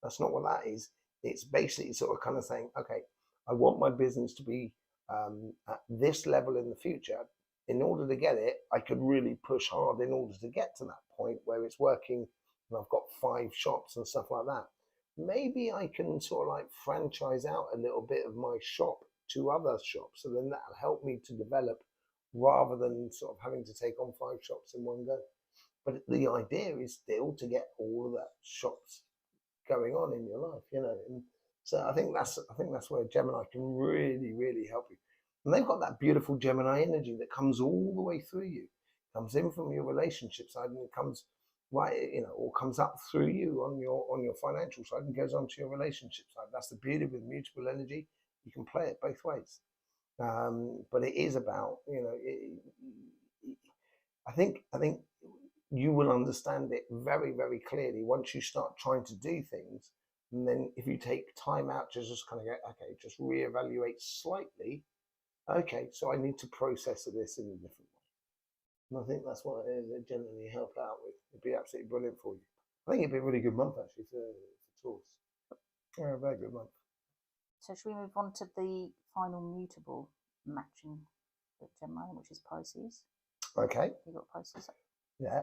That's not what that is. It's basically sort of kind of saying, okay, I want my business to be at this level in the future. In order to get it, I could really push hard in order to get to that point where it's working and I've got 5 shops and stuff like that. Maybe I can sort of like franchise out a little bit of my shop to other shops. So then that'll help me to develop rather than sort of having to take on 5 shops in one go. But the idea is still to get all of that shops going on in your life, you know. And so I think that's where Gemini can really, really help you. And they've got that beautiful Gemini energy that comes all the way through you, comes in from your relationship side, and it comes right, you know, or comes up through you on your financial side and goes on to your relationship side. That's the beauty with mutable energy. You can play it both ways. But it is about, you know, I think you will understand it very, very clearly once you start trying to do things. And then if you take time out to just kind of go, okay, just reevaluate slightly. Okay, so I need to process this in a different way. And I think that's what it generally help out with. It'd be absolutely brilliant for you. I think it'd be a really good month actually for Taurus. Yeah, a very good month. So should we move on to the final mutable matching with Gemini, which is Pisces? Okay. You got Pisces? Yeah.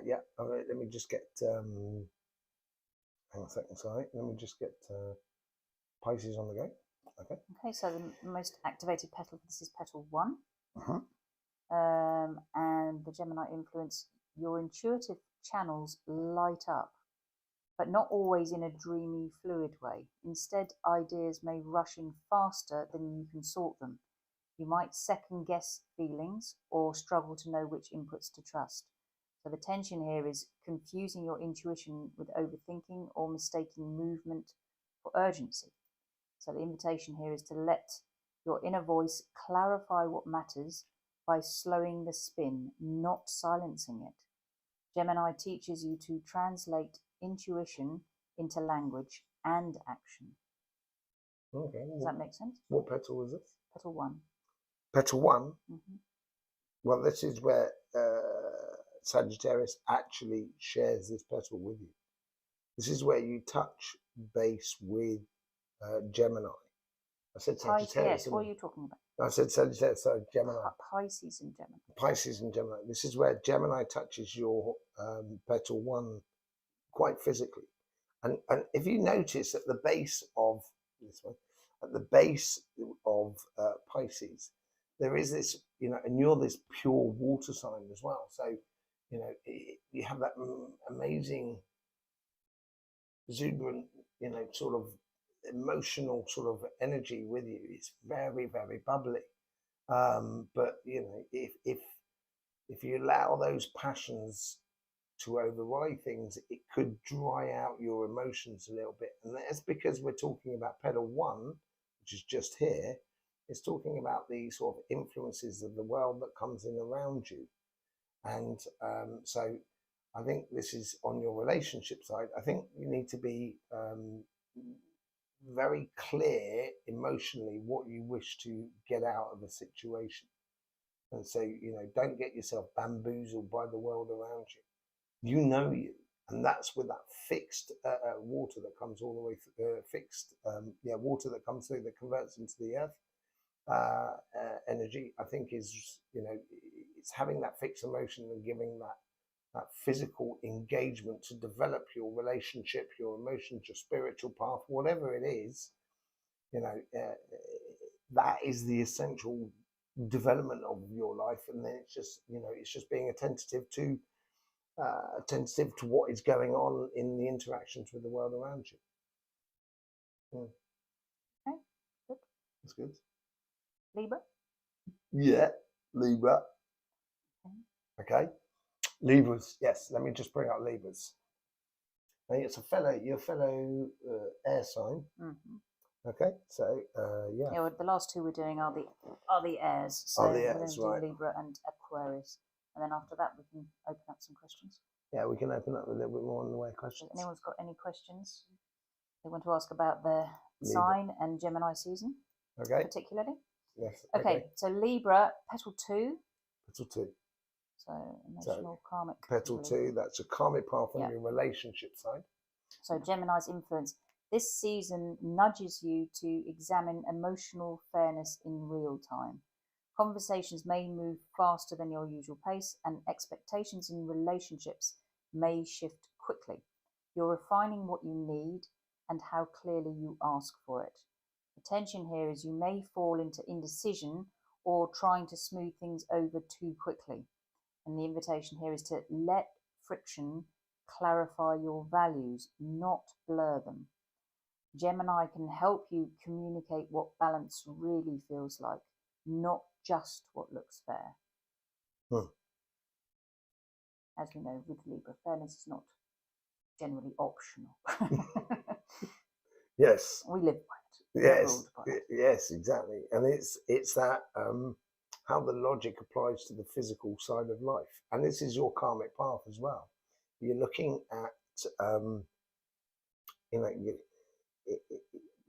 Yeah. Let me just get. Hang on a second. Sorry. Let me just get Pisces on the go. Okay. Okay. So the most activated petal for this is petal 1. Uh-huh. And the Gemini influence, your intuitive channels light up, but not always in a dreamy, fluid way. Instead, ideas may rush in faster than you can sort them. You might second guess feelings or struggle to know which inputs to trust. So the tension here is confusing your intuition with overthinking or mistaking movement for urgency. So the invitation here is to let your inner voice clarify what matters by slowing the spin, not silencing it. Gemini teaches you to translate intuition into language and action. Okay. Does that make sense? What petal was this? Petal 1. Petal 1? Mm-hmm. Well, this is where Sagittarius actually shares this petal with you. This is where you touch base with Gemini. I said Sagittarius. Yes, what are you talking about? I said Sagittarius, sorry, Gemini. Pisces and Gemini. Pisces and Gemini. This is where Gemini touches your petal 1 quite physically. And if you notice at the base of this one, at the base of Pisces, there is this, you know, and you're this pure water sign as well. So, you know, you have that amazing, exuberant, you know, sort of emotional sort of energy with you. It's very, very bubbly. But you know, if you allow those passions to override things, it could dry out your emotions a little bit. And that's because we're talking about petal 1, which is just here. It's talking about the sort of influences of the world that comes in around you. And so I think this is on your relationship side. I think you need to be very clear emotionally what you wish to get out of a situation. And so, you know, don't get yourself bamboozled by the world around you. You know you. And that's with that fixed water that comes all the way through, water that comes through that converts into the earth energy, I think is, you know, it's having that fixed emotion and giving that physical engagement to develop your relationship, your emotions, your spiritual path, whatever it is, you know, that is the essential development of your life. And then it's just, you know, it's just being attentive to what is going on in the interactions with the world around you. Okay, good. That's good. Libra? Yeah, Libra. Okay. Libras, yes. Let me just bring up Libras. Now, it's your fellow air sign. Mm-hmm. Okay, so yeah. Yeah, well, the last 2 we're doing are the airs. So the airs, we're going to do Libra and Aquarius, and then after that we can open up some questions. Yeah, we can open up a little bit more on the way of If questions. anyone's got any questions they want to ask about their Libra. sign and Gemini season, Okay. particularly. Yes. Okay. So Libra, petal 2. Petal 2. So emotional, karmic. Petal 2. That's a karmic path on Yeah. your relationship side. So Gemini's influence. This season nudges you to examine emotional fairness in real time. Conversations may move faster than your usual pace, and expectations in relationships may shift quickly. You're refining what you need and how clearly you ask for it. The tension here is you may fall into indecision or trying to smooth things over too quickly. And the invitation here is to let friction clarify your values, not blur them. Gemini can help you communicate what balance really feels like, not just what looks fair. As we know, with Libra, fairness is not generally optional. Yes. We live by it. Yes. Yes, exactly. And it's that how the logic applies to the physical side of life. And this is your karmic path as well. You're looking at,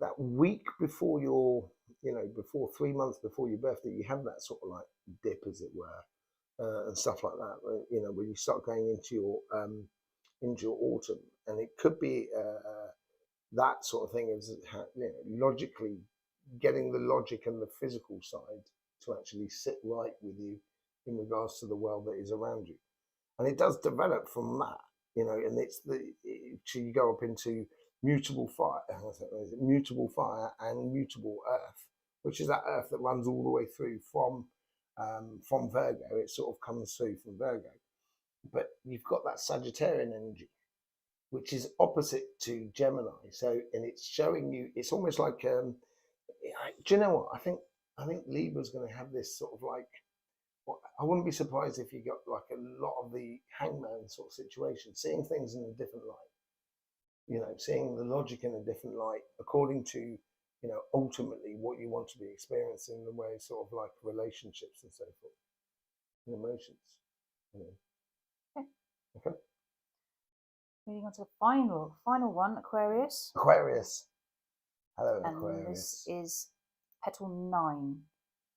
that week before before 3 months before your birthday, you have that sort of like dip, as it were, and stuff like that. When you start going into your autumn, and it could be that sort of thing is logically getting the logic and the physical side to actually sit right with you in regards to the world that is around you, and it does develop from that, and you go up into mutable fire and mutable earth, which is that earth that runs all the way through from Virgo. It sort of comes through from Virgo, but you've got that Sagittarian energy, which is opposite to Gemini. So, and it's showing you, it's almost like, do you know what? I think Libra's going to have this sort of like, I wouldn't be surprised if you got like a lot of the hangman sort of situation, seeing things in a different light, seeing the logic in a different light, according to, ultimately what you want to be experiencing in the way sort of like relationships and so forth, and emotions. Okay. Moving on to the final one, Aquarius. Aquarius. Hello, and Aquarius. This is petal 9.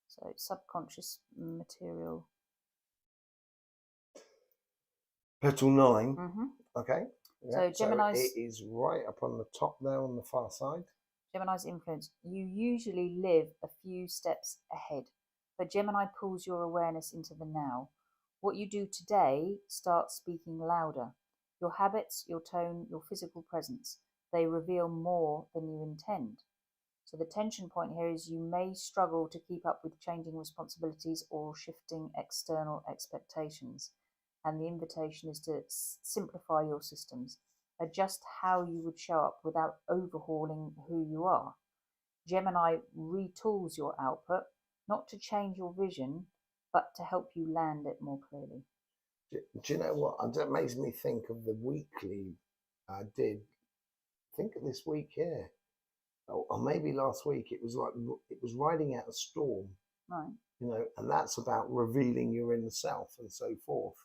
So subconscious material. Petal 9. Mm-hmm. Okay. Yeah. So Gemini's. So it is right up on the top there on the far side. Gemini's influence. You usually live a few steps ahead, but Gemini pulls your awareness into the now. What you do today starts speaking louder. Your habits, your tone, your physical presence, they reveal more than you intend. So the tension point here is you may struggle to keep up with changing responsibilities or shifting external expectations. And the invitation is to simplify your systems. Adjust how you would show up without overhauling who you are. Gemini retools your output, not to change your vision, but to help you land it more clearly. Do you know what? That makes me think of the weekly I did. Think of this week here, or maybe last week. It was riding out a storm, right? And that's about revealing your inner self and so forth,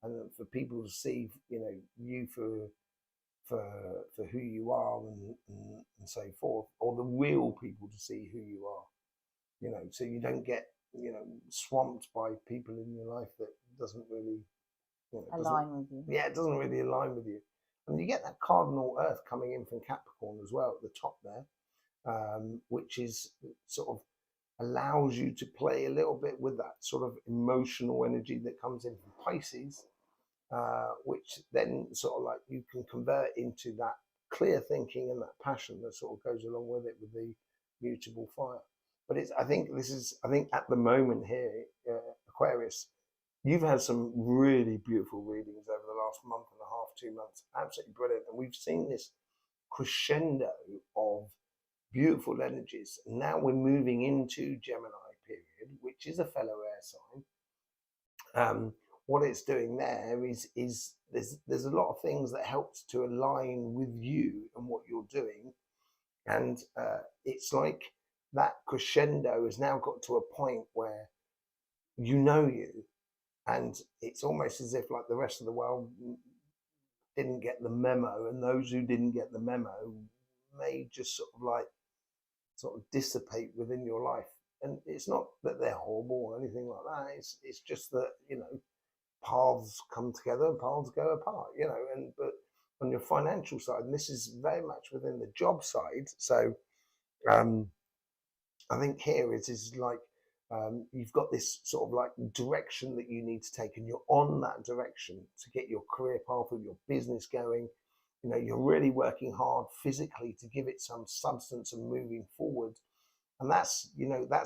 and for people to see, you for who you are and so forth, or the real people to see who you are, so you don't get swamped by people in your life that doesn't really align with you. Yeah, it doesn't really align with you. And you get that cardinal earth coming in from Capricorn as well at the top there, which is sort of allows you to play a little bit with that sort of emotional energy that comes in from Pisces, which then sort of like you can convert into that clear thinking and that passion that sort of goes along with it with the mutable fire. But I think at the moment here, Aquarius, you've had some really beautiful readings over the last month and a half, 2 months. Absolutely brilliant. And we've seen this crescendo of beautiful energies. Now we're moving into Gemini period, which is a fellow air sign. What it's doing there is there's a lot of things that helps to align with you and what you're doing. And it's like that crescendo has now got to a point where you, and it's almost as if like the rest of the world didn't get the memo, and those who didn't get the memo may just sort of dissipate within your life. And it's not that they're horrible or anything like that. It's just that, paths come together and paths go apart, but on your financial side, and this is very much within the job side. So I think here it is like you've got this sort of like direction that you need to take, and you're on that direction to get your career path or your business going. You're really working hard physically to give it some substance and moving forward. And that's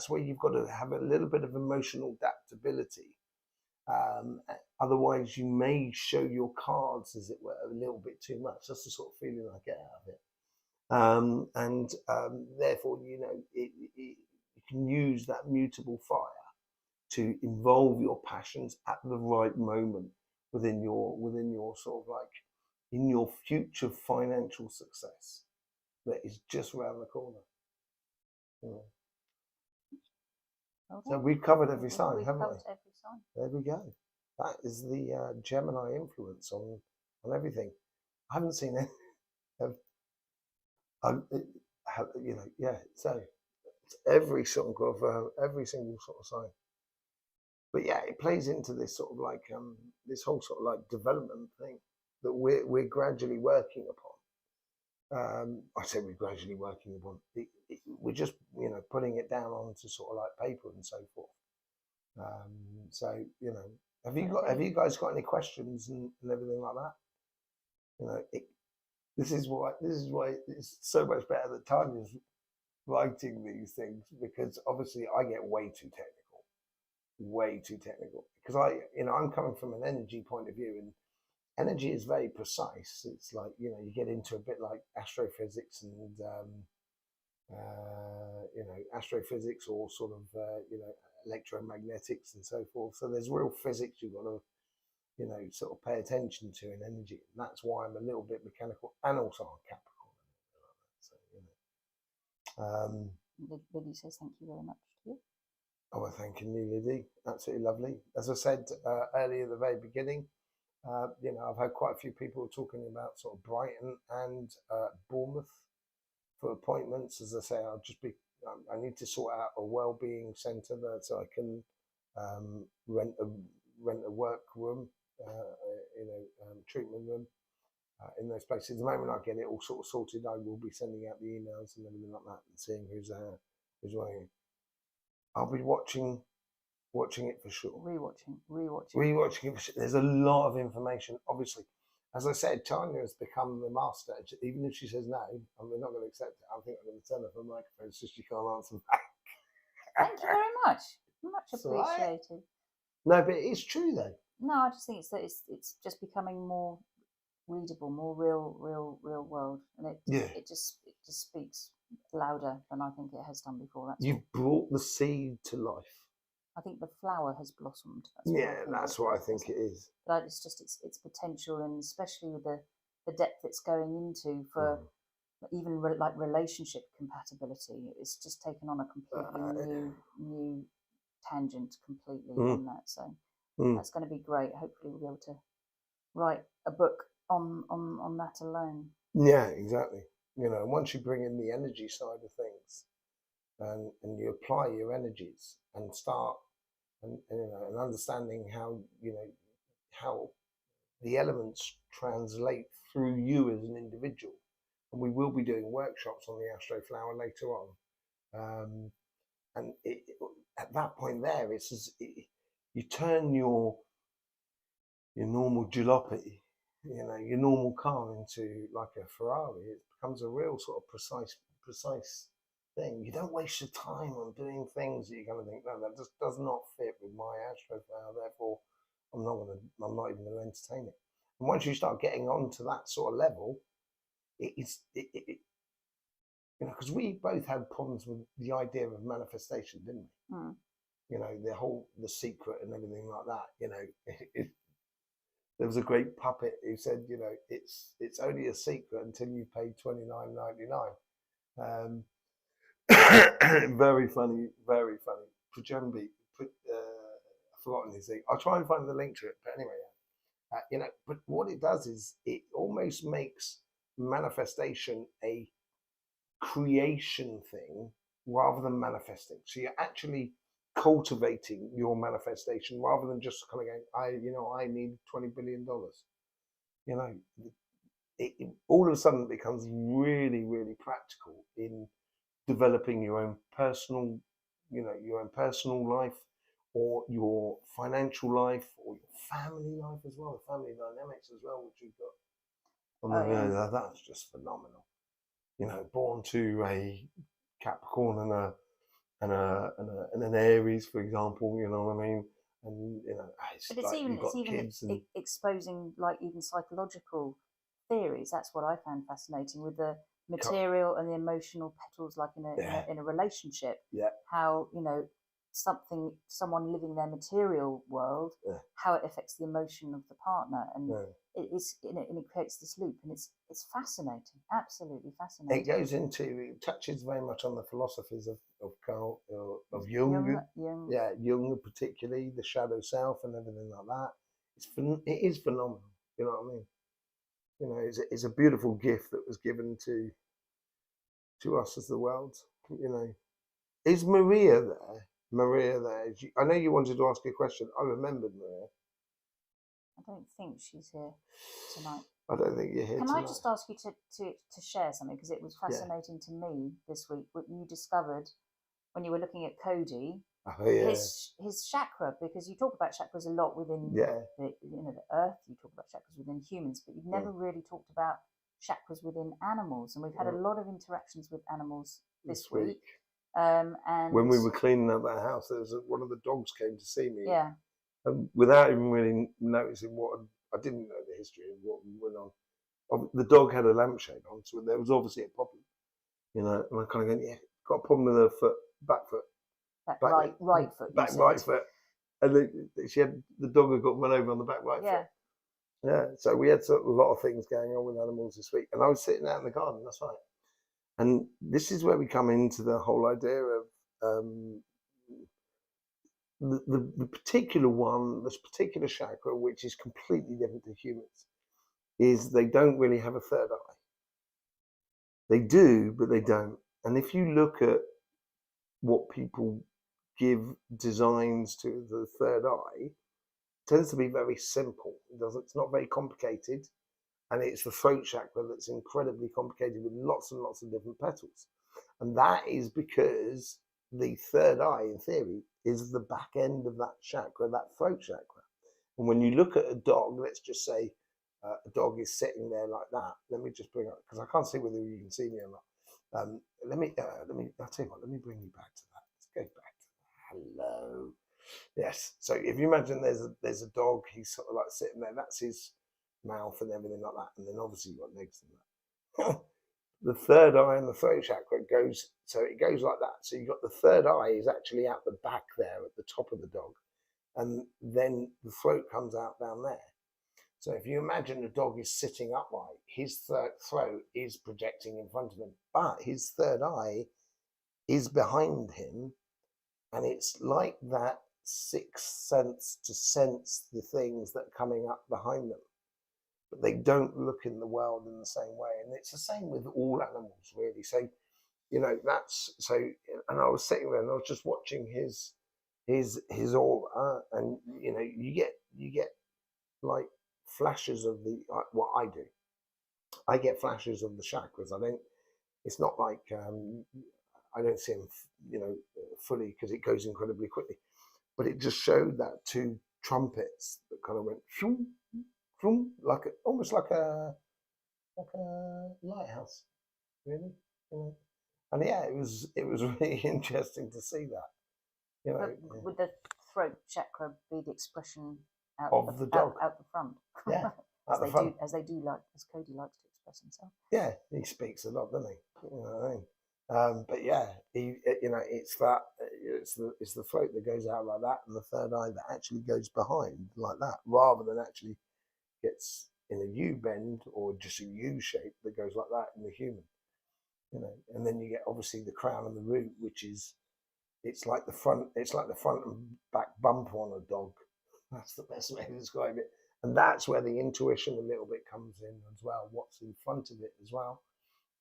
where you've got to have a little bit of emotional adaptability. Otherwise, you may show your cards, as it were, a little bit too much. That's the sort of feeling I get out of it. Therefore, you can use that mutable fire to involve your passions at the right moment within your sort of like in your future financial success that is just around the corner. So we've covered every sign, haven't we? Every sign. There we go. That is the Gemini influence on everything. I haven't seen it. So it's every single sort of sign. But yeah, it plays into this sort of like this whole sort of like development thing that we're gradually working upon. I say we're gradually working upon. We're just putting it down onto sort of like paper and so forth. So have you guys got any questions and everything like that? This is why it's so much better that Tanya's writing these things, because obviously I get way too technical because I'm coming from an energy point of view, and energy is very precise. It's like you get into a bit like astrophysics and astrophysics or sort of electromagnetics and so forth. So there's real physics you've got to sort of pay attention to in energy, and that's why I'm a little bit mechanical, and also on Capricorn. So Liddy says thank you very much to you. Oh, well, thank you, Liddy. Absolutely lovely. As I said earlier at the very beginning, I've had quite a few people talking about sort of Brighton and Bournemouth for appointments. As I say, I need to sort out a well-being centre there so I can rent a work room, treatment room in those places. The moment I get it all sort of sorted, I will be sending out the emails and everything like that and seeing who's running. I'll be watching it for sure. Rewatching it for sure. There's a lot of information. Obviously, as I said, Tanya has become the master. Even if she says no, we're not going to accept it. I think I'm going to turn off her microphone so she can't answer back. Thank you very much. Much appreciated. No, but it's true though. No, I just think it's just becoming more readable, more real world, and it just speaks louder than I think it has done before. You've brought the seed to life. I think the flower has blossomed. That's what I think it is. But it's just its potential, and especially with the depth it's going into for even like relationship compatibility. It's just taken on a completely new tangent completely on that. So that's going to be great. Hopefully we'll be able to write a book on that alone. Yeah, exactly. Once you bring in the energy side of things, and you apply your energies and start and understanding how the elements translate through you as an individual. And we will be doing workshops on the Astroflower later on. And at that point there, you turn your normal jalopy, your normal car into like a Ferrari. It becomes a real sort of precise thing. You don't waste your time on doing things that you're going to think, no, that just does not fit with my Astroflower. Therefore, I'm not even going to entertain it. And once you start getting onto that sort of level, because we both had problems with the idea of manifestation, didn't we? The secret and everything like that. There was a great puppet who said, it's only a secret until you pay $29.99. Very funny. Pujambi, I've forgotten his thing. I'll try and find the link to it. But anyway, But what it does is it almost makes manifestation a creation thing rather than manifesting. So you're actually cultivating your manifestation rather than just kind of going, I need $20 billion. All of a sudden it becomes really, really practical in developing your own personal, your own personal life, or your financial life, or your family life as well, the family dynamics as well, which you've got. That's just phenomenal. Born to a Capricorn and an Aries, for example. You know what I mean? And but it's even exposing like even psychological theories. That's what I found fascinating with the material and the emotional petals, like in a relationship. Yeah. How someone living their material world, how it affects the emotion of the partner, and it creates this loop, and it's fascinating, absolutely fascinating. It touches very much on the philosophies of Carl, of Jung. Yeah, Jung particularly, the shadow self and everything like that. It is phenomenal. You know what I mean? It's a beautiful gift that was given to us as the world. Is Maria there? I know you wanted to ask a question. I remembered Maria. I don't think she's here tonight. I don't think you're here Can tonight. I just ask you to share something, because it was fascinating to me this week what you discovered when you were looking at Cody. His chakra, because you talk about chakras a lot within the earth, you talk about chakras within humans, but you've never really talked about chakras within animals, and we've had a lot of interactions with animals this week. And when we were cleaning up that house, there was one of the dogs came to see me. Yeah. And without even really noticing I didn't know the history of what went on. The dog had a lampshade on, so there was obviously a problem. And I kind of go, got a problem with her foot, back foot. Right foot. Back right foot. And the dog had got run over on the back right foot. Yeah. So we had a lot of things going on with animals this week. And I was sitting out in the garden, that's right. And this is where we come into the whole idea of the particular one, this particular chakra, which is completely different to humans, is they don't really have a third eye. They do, but they don't. And if you look at what people give designs to the third eye, it tends to be very simple. It's not very complicated. And it's the throat chakra that's incredibly complicated with lots and lots of different petals. And that is because the third eye, in theory, is the back end of that chakra, that throat chakra. And when you look at a dog, let's just say a dog is sitting there like that. Let me just bring up, because I can't see whether you can see me or not. I'll tell you what, let me bring you back to that. Let's go back to that. Hello. Yes. So if you imagine there's a dog, he's sort of like sitting there, that's his mouth and everything like that, and then obviously you've got legs and that. The third eye and the throat chakra goes like that. So you've got the third eye is actually out the back there at the top of the dog, and then the throat comes out down there. So if you imagine a dog is sitting upright, his throat is projecting in front of him, but his third eye is behind him, and it's like that sixth sense to sense the things that are coming up behind them. But they don't look in the world in the same way. And it's the same with all animals, really. So, and I was sitting there and I was just watching his aura, and, you get like flashes of what I do. I get flashes of the chakras. It's not like, I don't see them, fully, because it goes incredibly quickly. But it just showed that two trumpets that kind of went, shoom, almost like a lighthouse, really. And it was really interesting to see that. But would the throat chakra be the expression of the dog out the front? Yeah, as they do, as Cody likes to express himself. Yeah, he speaks a lot, doesn't he? You know what I mean? But yeah, it's the throat that goes out like that, and the third eye that actually goes behind like that, rather than actually gets in a U bend or just a U shape that goes like that in the human. And then you get obviously the crown and the root, which is it's like the front and back bumper on a dog. That's the best way to describe it. And that's where the intuition a little bit comes in as well. What's in front of it as well,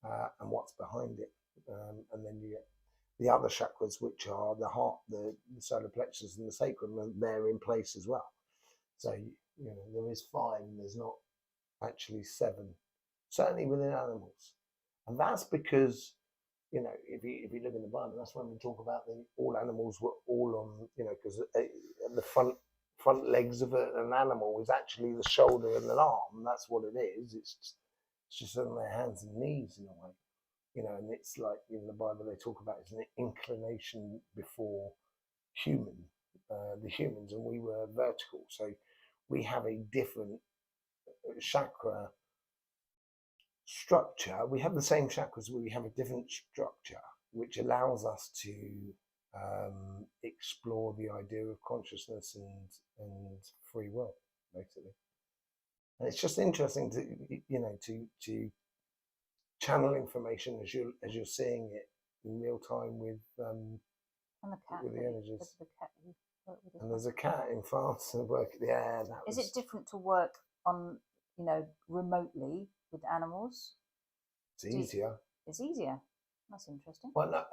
and what's behind it. And then you get the other chakras, which are the heart, the solar plexus, and the sacrum, and they're in place as well. So there is 5, and there's not actually 7, certainly within animals. And that's because if you look in the Bible, that's when we talk about all animals were all on, because the front legs of an animal is actually the shoulder and an arm. That's what it is. It's just on their hands and knees in a way. And it's like in the Bible they talk about it's an inclination before the humans, and we were vertical, so we have a different chakra structure. We have the same chakras, but we have a different structure, which allows us to explore the idea of consciousness and free will, basically. And it's just interesting to channel information as you're seeing it in real time with and the cat, with the energies. The cat and there's a cat in France and work. Yeah, is it different to work on remotely with animals? It's easier. It's easier. That's interesting. Well, no,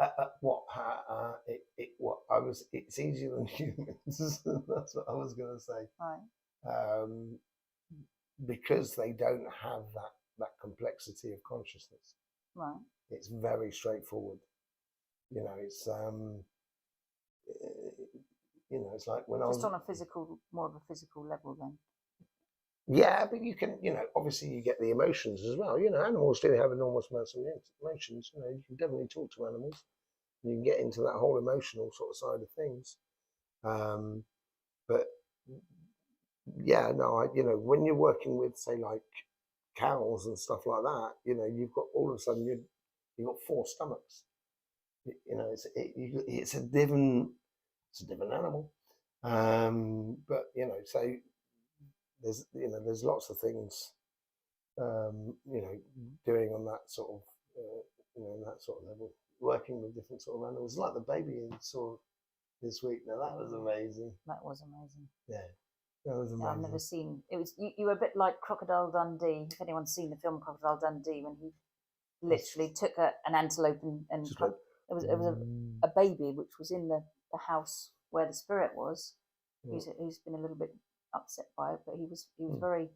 it's easier than humans. That's what I was going to say. Right. Because they don't have that complexity of consciousness. Right. It's very straightforward. It's it's like when just on a physical, more of a physical level then. Yeah, but you can, obviously you get the emotions as well. Animals do have enormous amounts of emotions. You can definitely talk to animals. You can get into that whole emotional sort of side of things. But yeah, no, when you're working with, say, like cows and stuff like that, you've got all of a sudden you've got 4 stomachs. It's a different animal. But so there's lots of things doing on that sort of that sort of level, working with different sort of animals, like the baby you saw this week. Now that was amazing. That was amazing. Yeah, that was amazing. Yeah, I've never seen it. Was you were a bit like Crocodile Dundee, if anyone's seen the film Crocodile Dundee, when he literally took an antelope and it was a baby which was in the house where the spirit was. Who's been a little bit upset by it, but he was very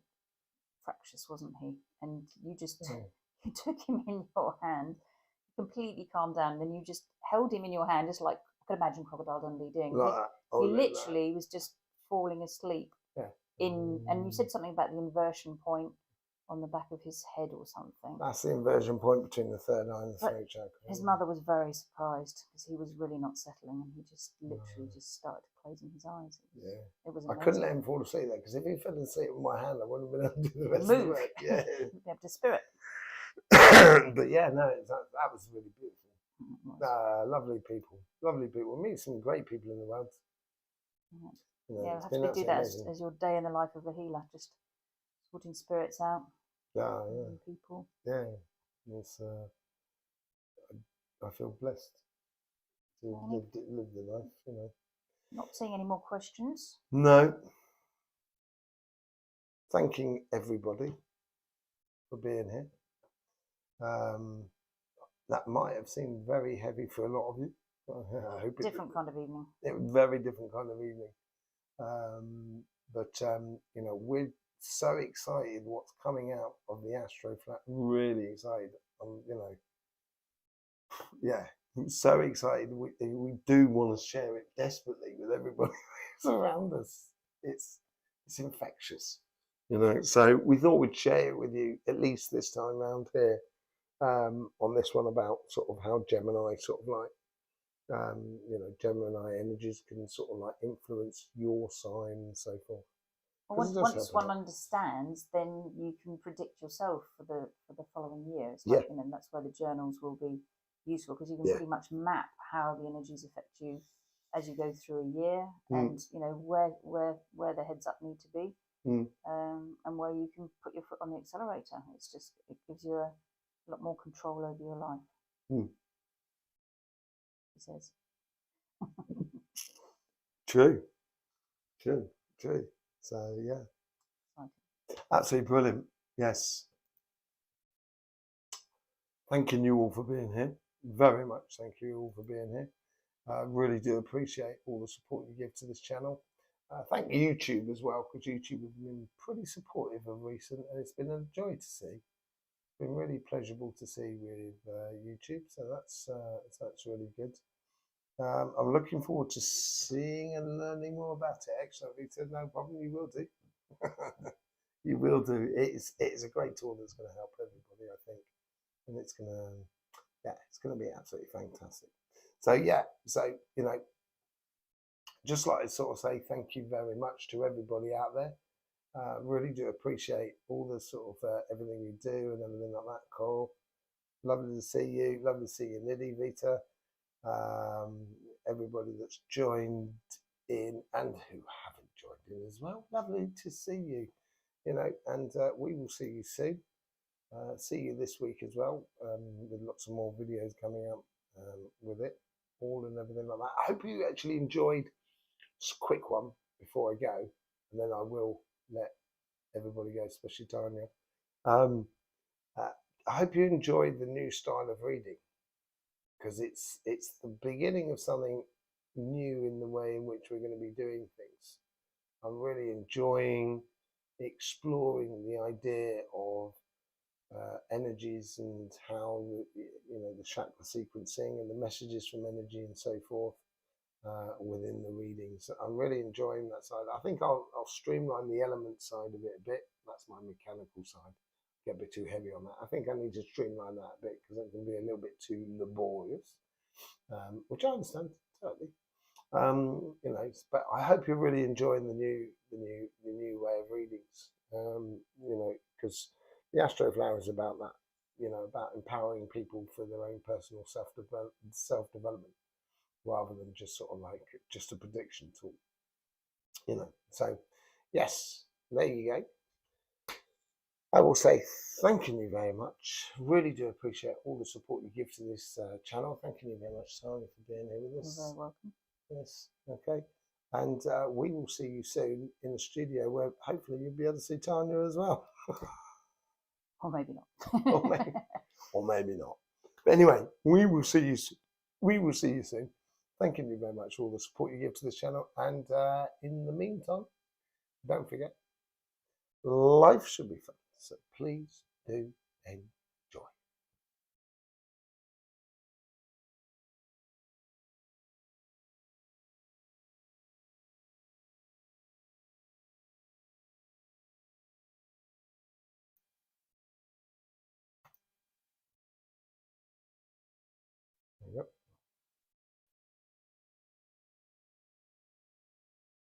fractious, wasn't he? And you just you took him in your hand, completely calmed down, and then you just held him in your hand, just like I could imagine Crocodile Dundee doing. He literally was just falling asleep. Yeah. And you said something about the inversion point on the back of his head or something. That's the inversion point between the third eye and the throat chakra. His mother was very surprised because he was really not settling, and he just literally just started closing his eyes. It was amazing. I couldn't let him fall asleep there, because if he fell asleep with my hand, I wouldn't have been able to do the rest of the work. Yeah, you'd be able to spirit. But yeah, no, that was really beautiful. Lovely people. Meet some great people in the world. Yeah, have to do that as your day in the life of a healer, just sorting spirits out. People. Yeah, it's. I feel blessed to live the life. Not seeing any more questions. No. Thanking everybody for being here. That might have seemed very heavy for a lot of you. I hope different kind of evening. It was very different kind of evening. But we're so excited what's coming out of the Astroflower. Really excited. Yeah, I'm so excited. We do want to share it desperately with everybody who's around us. It's infectious, So we thought we'd share it with you at least this time round here, on this one, about sort of how Gemini sort of like, Gemini energies can sort of like influence your sign and so forth. Well, once one understands, then you can predict yourself for the following year. It's like, that's where the journals will be useful, because you can pretty much map how the energies affect you as you go through a year, and where the heads up need to be, and where you can put your foot on the accelerator. It gives you a lot more control over your life. He says. True. So yeah. Absolutely brilliant. Yes. Thanking you all for being here. Very much thank you all for being here. I really do appreciate all the support you give to this channel. Thank YouTube as well, because YouTube has been pretty supportive of recent, and it's been a joy to see. It's been really pleasurable to see with YouTube, so that's really good. I'm looking forward to seeing and learning more about it. Excellent, Rita. No problem. You will do. You will do. It's a great tool that's going to help everybody, I think, and it's going to be absolutely fantastic. So yeah, so just like to sort of say thank you very much to everybody out there. Really do appreciate all the sort of everything you do and everything like that, Coral. Lovely to see you. Lovely to see you, Nidhi, Vita. Everybody that's joined in and who haven't joined in as well. Lovely to see you. And we will see you soon. See you this week as well. With lots of more videos coming up with it all and everything like that. I hope you actually enjoyed. Just a quick one before I go, and then I will let everybody go, especially Tanya. I hope you enjoyed the new style of reading, because it's the beginning of something new in the way in which we're going to be doing things. I'm really enjoying exploring the idea of energies and how the chakra sequencing and the messages from energy and so forth within the readings. I'm really enjoying that side. I think I'll streamline the element side of it a bit. That's my mechanical side. Get a bit too heavy on that. I think I need to streamline that a bit, because it can be a little bit too laborious, which I understand totally. But I hope you're really enjoying the new way of readings. Because the Astroflower is about that. About empowering people for their own personal self-development, rather than just sort of like just a prediction tool. So yes, there you go. I will say thanking you very much. Really do appreciate all the support you give to this channel. Thanking you very much, Tanya, for being here with us. You're very welcome. Yes, okay. And we will see you soon in the studio, where hopefully you'll be able to see Tanya as well. Or maybe not. or maybe not. But anyway, we will see you soon. Thanking you very much for all the support you give to this channel. And in the meantime, don't forget, life should be fun. So please do enjoy.